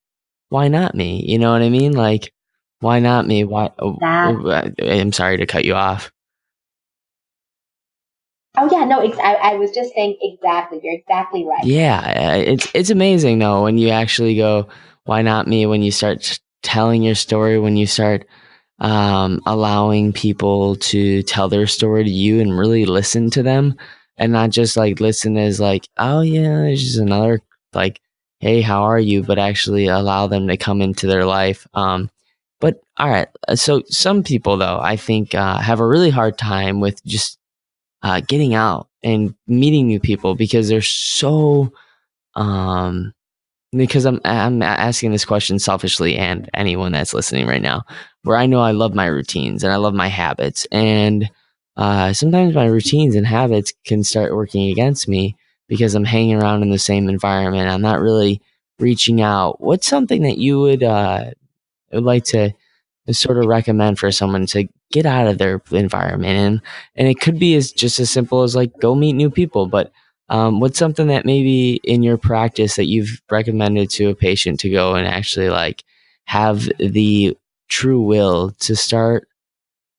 why not me? You know what I mean? Like, why not me? Why? I'm sorry to cut you off. Oh yeah, no, I was just saying exactly. You're exactly right. Yeah, it's amazing though when you actually go, why not me? When you start telling your story, when you start allowing people to tell their story to you and really listen to them. And not just like listen as like, oh yeah, it's just another like, hey, how are you? But actually allow them to come into their life. But all right, so some people though, I think have a really hard time with just getting out and meeting new people because they're so because I'm asking this question selfishly, and anyone that's listening right now, where I know I love my routines and I love my habits, and sometimes my routines and habits can start working against me because I'm hanging around in the same environment. I'm not really reaching out. What's something that you would like to sort of recommend for someone to get out of their environment? And it could be just as simple as like go meet new people. But what's something that maybe in your practice that you've recommended to a patient to go and actually like have the true will to start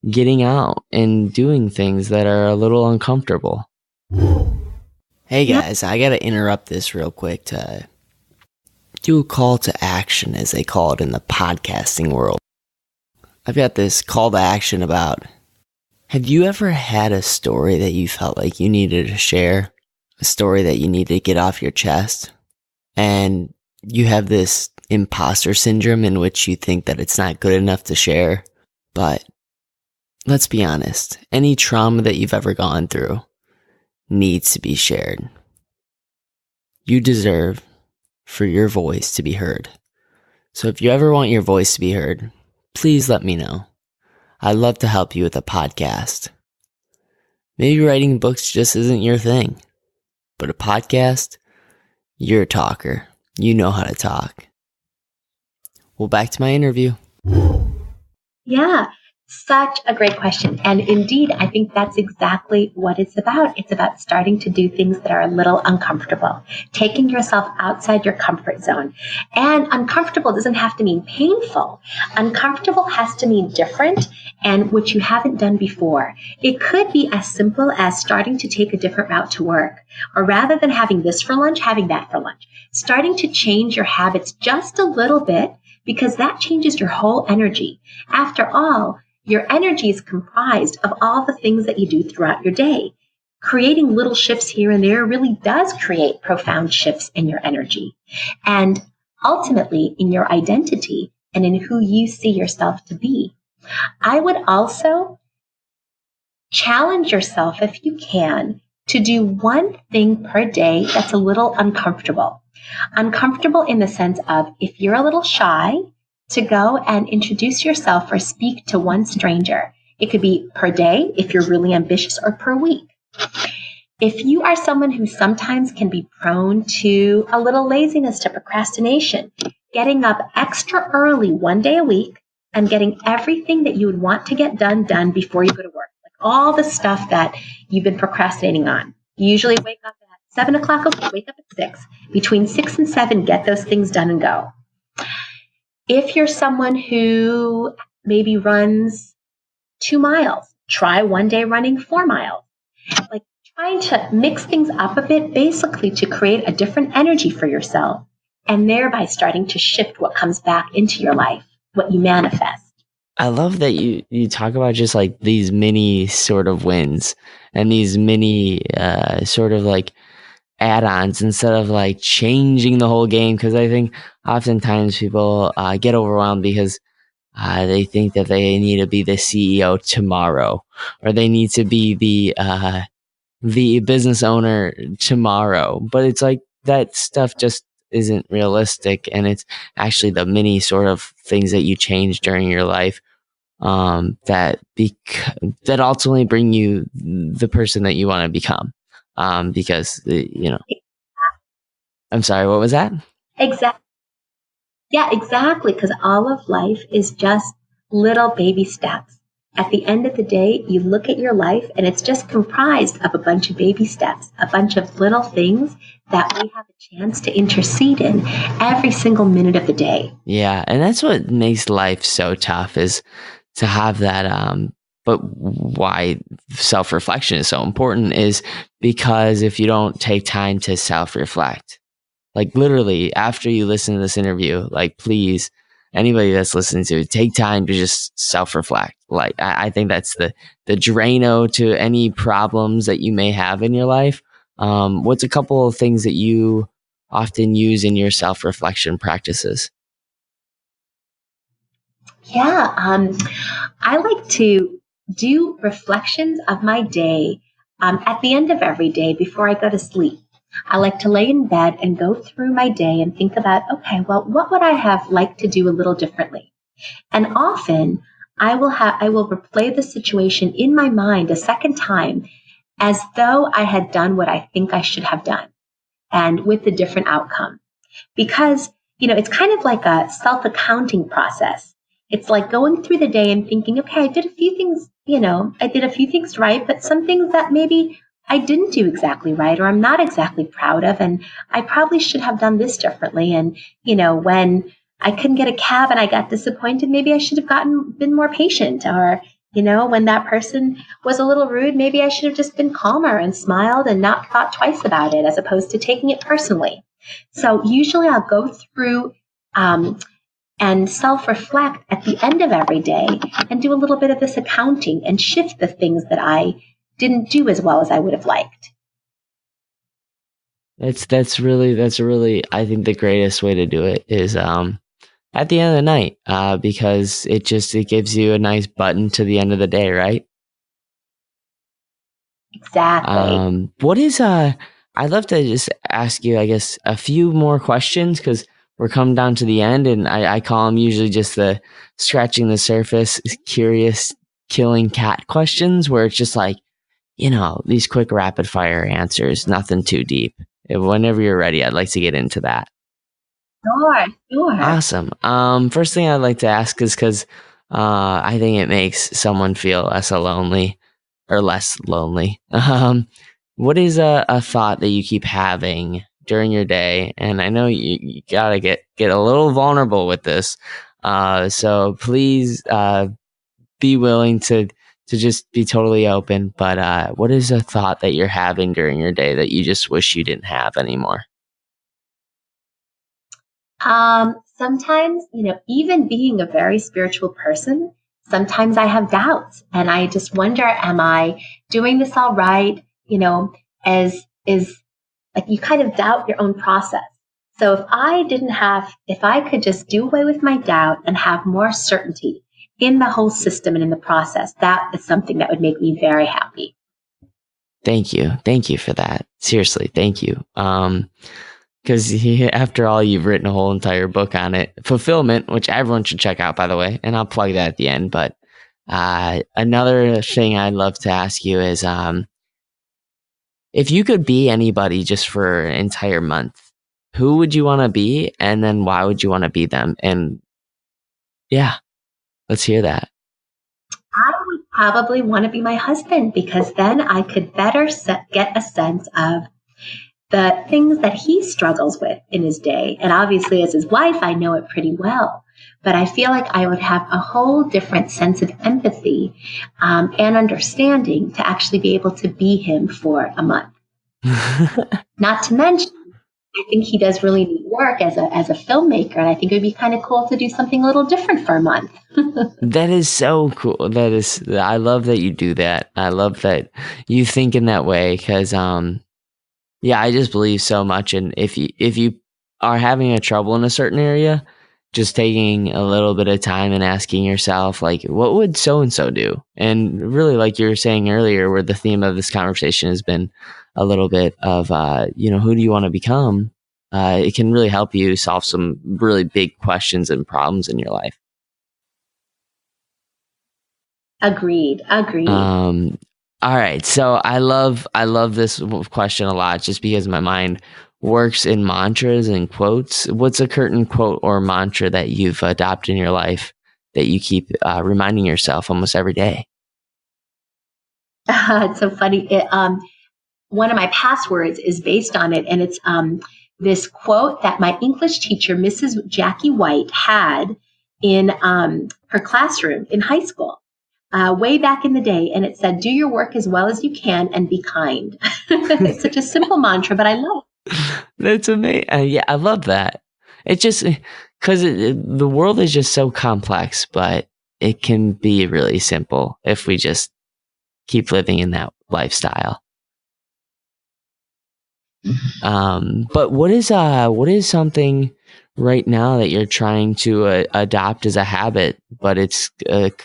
getting out and doing things that are a little uncomfortable? Hey guys, I gotta interrupt this real quick to do a call to action, as they call it in the podcasting world. I've got this call to action about, have you ever had a story that you felt like you needed to share? A story that you need to get off your chest? And you have this imposter syndrome in which you think that it's not good enough to share. But let's be honest, any trauma that you've ever gone through needs to be shared. You deserve for your voice to be heard. So if you ever want your voice to be heard, please let me know. I'd love to help you with a podcast. Maybe writing books just isn't your thing, but a podcast, you're a talker. You know how to talk. Well, back to my interview. Yeah, such a great question. And indeed, I think that's exactly what it's about. It's about starting to do things that are a little uncomfortable, taking yourself outside your comfort zone. And uncomfortable doesn't have to mean painful. Uncomfortable has to mean different and what you haven't done before. It could be as simple as starting to take a different route to work, or rather than having this for lunch, having that for lunch. Starting to change your habits just a little bit, because that changes your whole energy. After all, your energy is comprised of all the things that you do throughout your day. Creating little shifts here and there really does create profound shifts in your energy. And ultimately, in your identity and in who you see yourself to be. I would also challenge yourself, if you can, to do one thing per day that's a little uncomfortable. Uncomfortable in the sense of, if you're a little shy, to go and introduce yourself or speak to one stranger. It could be per day if you're really ambitious, or per week. If you are someone who sometimes can be prone to a little laziness, to procrastination, getting up extra early one day a week and getting everything that you would want to get done before you go to work. Like all the stuff that you've been procrastinating on. You usually wake up at 7 o'clock, okay, wake up at 6. Between 6 and 7, get those things done and go. If you're someone who maybe runs 2 miles, try one day running 4 miles. Like trying to mix things up a bit, basically to create a different energy for yourself, and thereby starting to shift what comes back into your life, what you manifest. I love that you talk about just like these mini sort of wins and these mini sort of like add-ons instead of like changing the whole game. Because I think oftentimes people get overwhelmed because they think that they need to be the CEO tomorrow, or they need to be the business owner tomorrow. But it's like that stuff just isn't realistic, and it's actually the mini sort of things that you change during your life that ultimately bring you the person that you want to become. Because I'm sorry, what was that? Exactly. Yeah, exactly. Because all of life is just little baby steps. At the end of the day, you look at your life and it's just comprised of a bunch of baby steps, a bunch of little things that we have a chance to intercede in every single minute of the day. Yeah, and that's what makes life so tough, is to have that. But why self-reflection is so important is because if you don't take time to self-reflect, like literally after you listen to this interview, like please, anybody that's listening to it, take time to just self-reflect. Like I think that's the Drano to any problems that you may have in your life. What's a couple of things that you often use in your self-reflection practices? Yeah, I like to do reflections of my day at the end of every day before I go to sleep. I like to lay in bed and go through my day and think about, okay, well, what would I have liked to do a little differently? And often I will replay the situation in my mind a second time as though I had done what I think I should have done, and with a different outcome. Because, it's kind of like a self-accounting process. It's like going through the day and thinking, okay, I did a few things right, but some things that maybe I didn't do exactly right, or I'm not exactly proud of, and I probably should have done this differently. And, when I couldn't get a cab and I got disappointed, maybe I should have been more patient. Or, when that person was a little rude, maybe I should have just been calmer and smiled and not thought twice about it, as opposed to taking it personally. So usually I'll go through and self-reflect at the end of every day and do a little bit of this accounting and shift the things that I didn't do as well as I would have liked. That's really I think the greatest way to do it is at the end of the night, because it gives you a nice button to the end of the day, right? Exactly. What is I'd love to just ask you, I guess, a few more questions because we're coming down to the end, and I call them usually just the scratching the surface, curious, killing cat questions, where it's just like, these quick rapid fire answers, nothing too deep. Whenever you're ready, I'd like to get into that. Sure. Awesome. First thing I'd like to ask is because I think it makes someone feel less lonely. What is a thought that you keep having during your day? And I know you gotta get a little vulnerable with this. So please be willing to just be totally open. But what is a thought that you're having during your day that you just wish you didn't have anymore? Sometimes, even being a very spiritual person, sometimes I have doubts and I just wonder, am I doing this all right? As is like you kind of doubt your own process. So if I could just do away with my doubt and have more certainty in the whole system and in the process, that is something that would make me very happy. Thank you. Thank you for that. Seriously, thank you. Because after all, you've written a whole entire book on it. Fulfillment, which everyone should check out, by the way. And I'll plug that at the end. But another thing I'd love to ask you is if you could be anybody just for an entire month, who would you want to be? And then why would you want to be them? And yeah, let's hear that. I would probably want to be my husband because then I could better get a sense of the things that he struggles with in his day. And obviously, as his wife, I know it pretty well. But I feel like I would have a whole different sense of empathy and understanding to actually be able to be him for a month. Not to mention, I think he does really neat work as a filmmaker, and I think it would be kind of cool to do something a little different for a month. That is so cool. I love that you do that. I love that you think in that way because yeah, I just believe so much. And if you are having a trouble in a certain area, just taking a little bit of time and asking yourself, like, what would so-and-so do? And really, like you were saying earlier, where the theme of this conversation has been a little bit of, who do you want to become? It can really help you solve some really big questions and problems in your life. Agreed. All right. So I love this question a lot just because my mind works in mantras and quotes. What's a certain quote or mantra that you've adopted in your life that you keep reminding yourself almost every day? It's so funny. One of my passwords is based on it, and it's this quote that my English teacher, Mrs. Jackie White, had in her classroom in high school. Way back in the day, and it said, do your work as well as you can and be kind. It's such a simple mantra, but I love it. That's amazing. Yeah, I love that. It's just because the world is just so complex, but it can be really simple if we just keep living in that lifestyle. But what is something right now that you're trying to adopt as a habit, but it's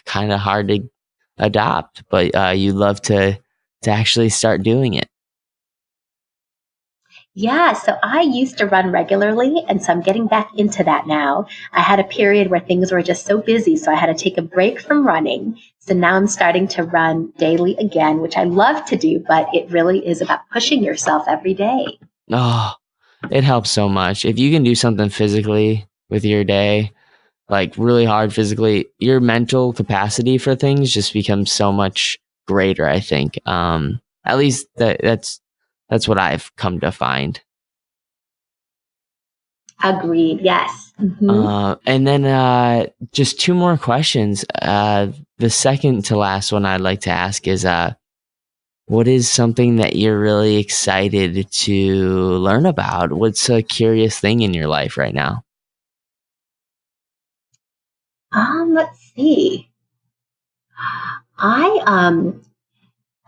kind of hard to adopt, but you love to actually start doing it? Yeah, so I used to run regularly, and so I'm getting back into that now. I had a period where things were just so busy, so I had to take a break from running. So now I'm starting to run daily again, which I love to do, but it really is about pushing yourself every day. Oh, it helps so much. If you can do something physically with your day, like really hard physically, your mental capacity for things just becomes so much greater, I think. At least that's what I've come to find. Agreed. Yes. Mm-hmm. And then just two more questions. The second to last one I'd like to ask is what is something that you're really excited to learn about? What's a curious thing in your life right now? Let's see. I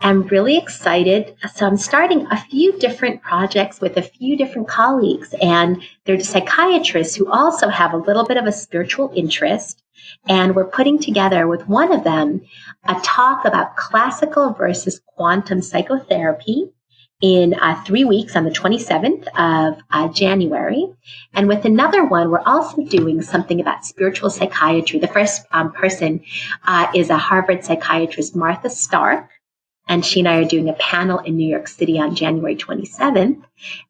am really excited. So I'm starting a few different projects with a few different colleagues, and they're psychiatrists who also have a little bit of a spiritual interest. And we're putting together with one of them a talk about classical versus quantum psychotherapy in 3 weeks on the 27th of January. And with another one, we're also doing something about spiritual psychiatry. The first person is a Harvard psychiatrist, Martha Stark. And she and I are doing a panel in New York City on January 27th.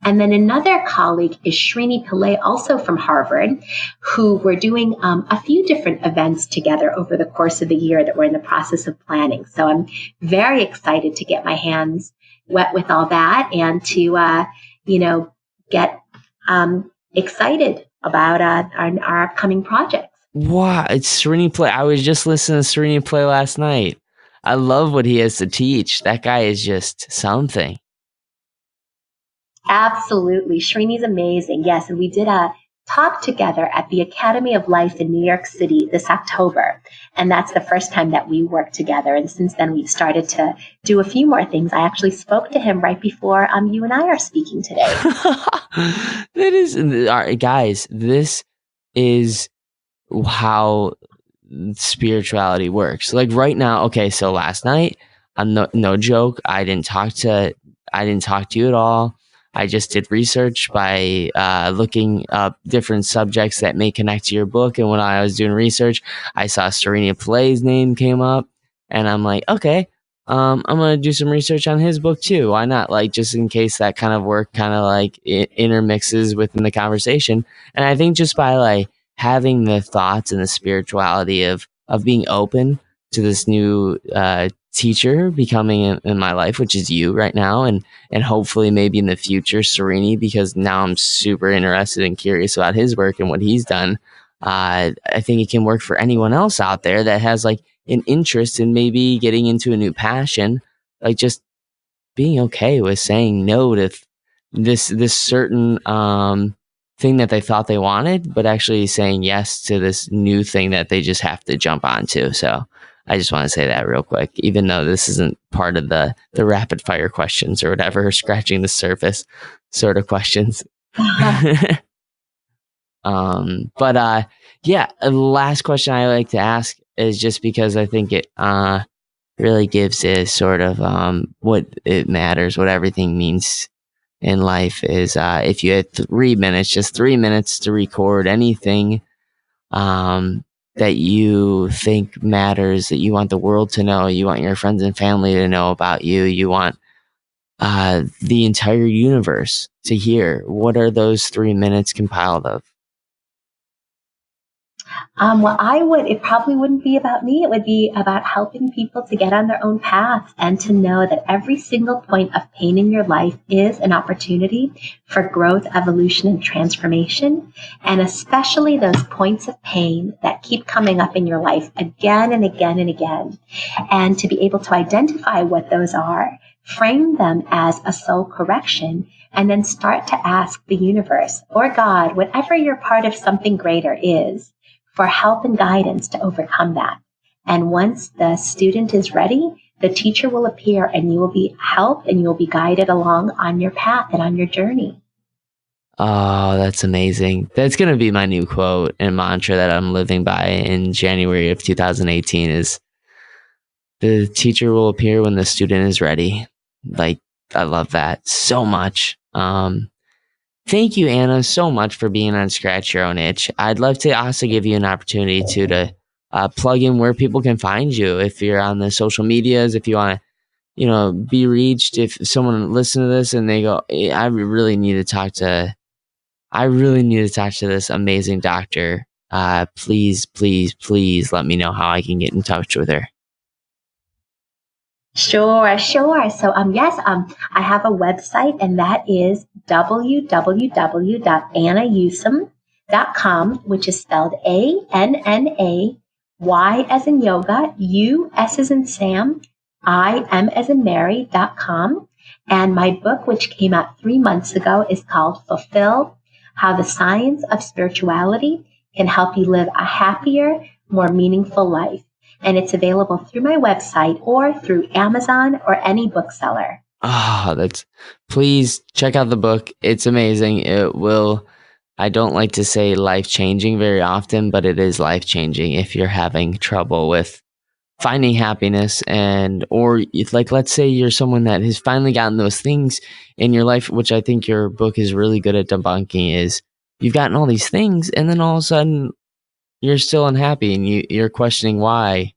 And then another colleague is Srini Pillai, also from Harvard, who we're doing a few different events together over the course of the year that we're in the process of planning. So I'm very excited to get my hands wet with all that and to, get excited about our upcoming projects. Wow, it's Srini Pillai. I was just listening to Srini Pillai last night. I love what he has to teach. That guy is just something. Absolutely. Srini's amazing. Yes. And we did a talk together at the Academy of Life in New York City this October. And that's the first time that we worked together. And since then, we've started to do a few more things. I actually spoke to him right before you and I are speaking today. That is, guys, this is how spirituality works. Like right now, okay, so last night, no joke, I didn't talk to you at all. I just did research by looking up different subjects that may connect to your book. And when I was doing research, I saw Srini Pillai's name came up, and I'm like, okay, I'm gonna do some research on his book too. Why not? Like, just in case that kind of work kind of like intermixes within the conversation. And I think just by like having the thoughts and the spirituality of being open to this new teacher becoming in my life, which is you right now, and hopefully maybe in the future Srini, because now I'm super interested and curious about his work and what he's done. I think it can work for anyone else out there that has like an interest in maybe getting into a new passion, like just being okay with saying no to this certain thing that they thought they wanted, but actually saying yes to this new thing that they just have to jump onto. So I just want to say that real quick, even though this isn't part of the rapid fire questions or whatever, scratching the surface sort of questions. Yeah, the last question I like to ask is just because I think it really gives a sort of what it matters, what everything means in life is if you had 3 minutes, just 3 minutes to record anything that you think matters, that you want the world to know, you want your friends and family to know about you, you want the entire universe to hear, what are those 3 minutes compiled of? It probably wouldn't be about me. It would be about helping people to get on their own paths and to know that every single point of pain in your life is an opportunity for growth, evolution, and transformation. And especially those points of pain that keep coming up in your life again and again and again. And to be able to identify what those are, frame them as a soul correction, and then start to ask the universe or God, whatever your part of something greater is, for help and guidance to overcome that. And once the student is ready, the teacher will appear and you will be helped and you will be guided along on your path and on your journey. Oh, that's amazing. That's going to be my new quote and mantra that I'm living by in January of 2018 is the teacher will appear when the student is ready. Like, I love that so much. Thank you, Anna, so much for being on Scratch Your Own Itch. I'd love to also give you an opportunity to plug in where people can find you. If you're on the social medias, if you want to, be reached, if someone listen to this and they go, hey, I really need to talk to this amazing doctor. Please, please, please let me know how I can get in touch with her. Sure. So, I have a website, and that is www.annayusim.com, which is spelled ANNAY as in yoga, U as in Sam, iam.com. And my book, which came out 3 months ago, is called Fulfill: How the Science of Spirituality Can Help You Live a Happier, More Meaningful Life. And it's available through my website or through Amazon or any bookseller. Please check out the book. It's amazing. I don't like to say life-changing very often, but it is life-changing if you're having trouble with finding happiness, or let's say you're someone that has finally gotten those things in your life, which I think your book is really good at debunking, is you've gotten all these things and then all of a sudden you're still unhappy and you're questioning why.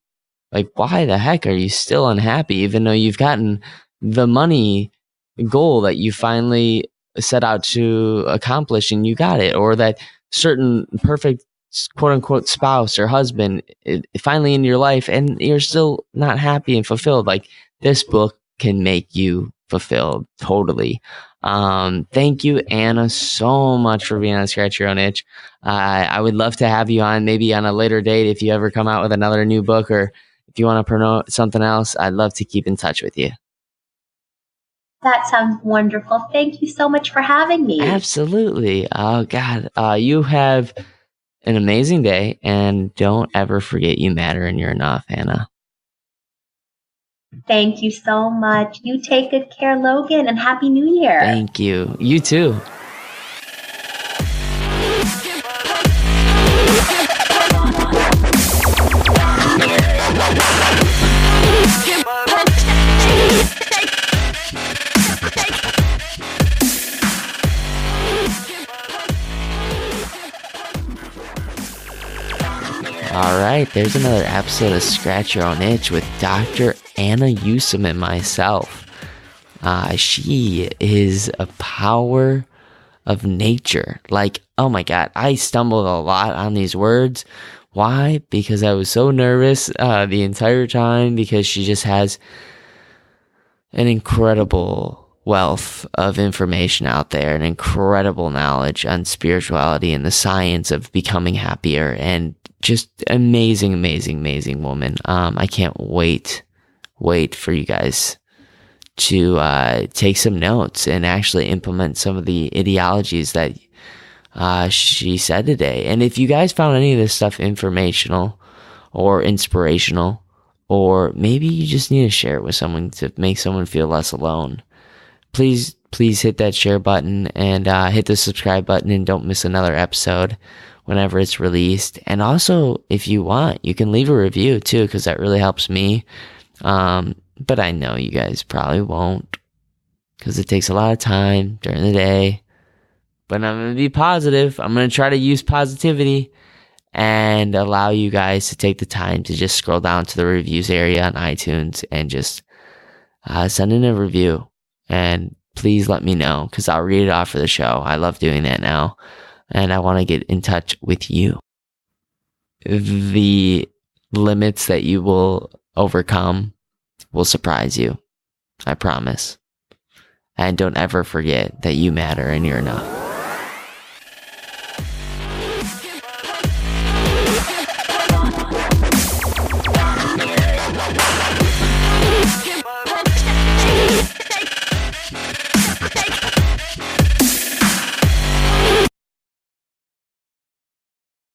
Like, why the heck are you still unhappy even though you've gotten the money goal that you finally set out to accomplish and you got it, or that certain perfect quote unquote spouse or husband finally in your life and you're still not happy and fulfilled. Like, this book can make you fulfilled totally. Thank you, Anna, so much for being on Scratch Your Own Itch. I would love to have you on maybe on a later date if you ever come out with another new book, or if you want to promote something else. I'd love to keep in touch with you. That sounds wonderful. Thank you so much for having me. Absolutely. Oh, God. You have an amazing day, and don't ever forget you matter and you're enough, Anna. Thank you so much. You take good care, Logan, and Happy New Year. Thank you. You too. All right, there's another episode of Scratch Your Own Itch with Dr. Anna Yusim and myself. She is a power of nature. Like, oh my God, I stumbled a lot on these words. Why? Because I was so nervous the entire time, because she just has an incredible wealth of information out there, an incredible knowledge on spirituality and the science of becoming happier, and just amazing woman. I can't wait for you guys to take some notes and actually implement some of the ideologies that she said today. And if you guys found any of this stuff informational or inspirational, or maybe you just need to share it with someone to make someone feel less alone, please hit that share button and hit the subscribe button, and don't miss another episode whenever it's released. And also, if you want, you can leave a review too, because that really helps me. But I know you guys probably won't, because it takes a lot of time during the day. But I'm going to be positive. I'm going to try to use positivity and allow you guys to take the time to just scroll down to the reviews area on iTunes and just send in a review. And please let me know, because I'll read it off for the show. I love doing that now, and I want to get in touch with you. The limits that you will overcome will surprise you. I promise. And don't ever forget that you matter and you're enough.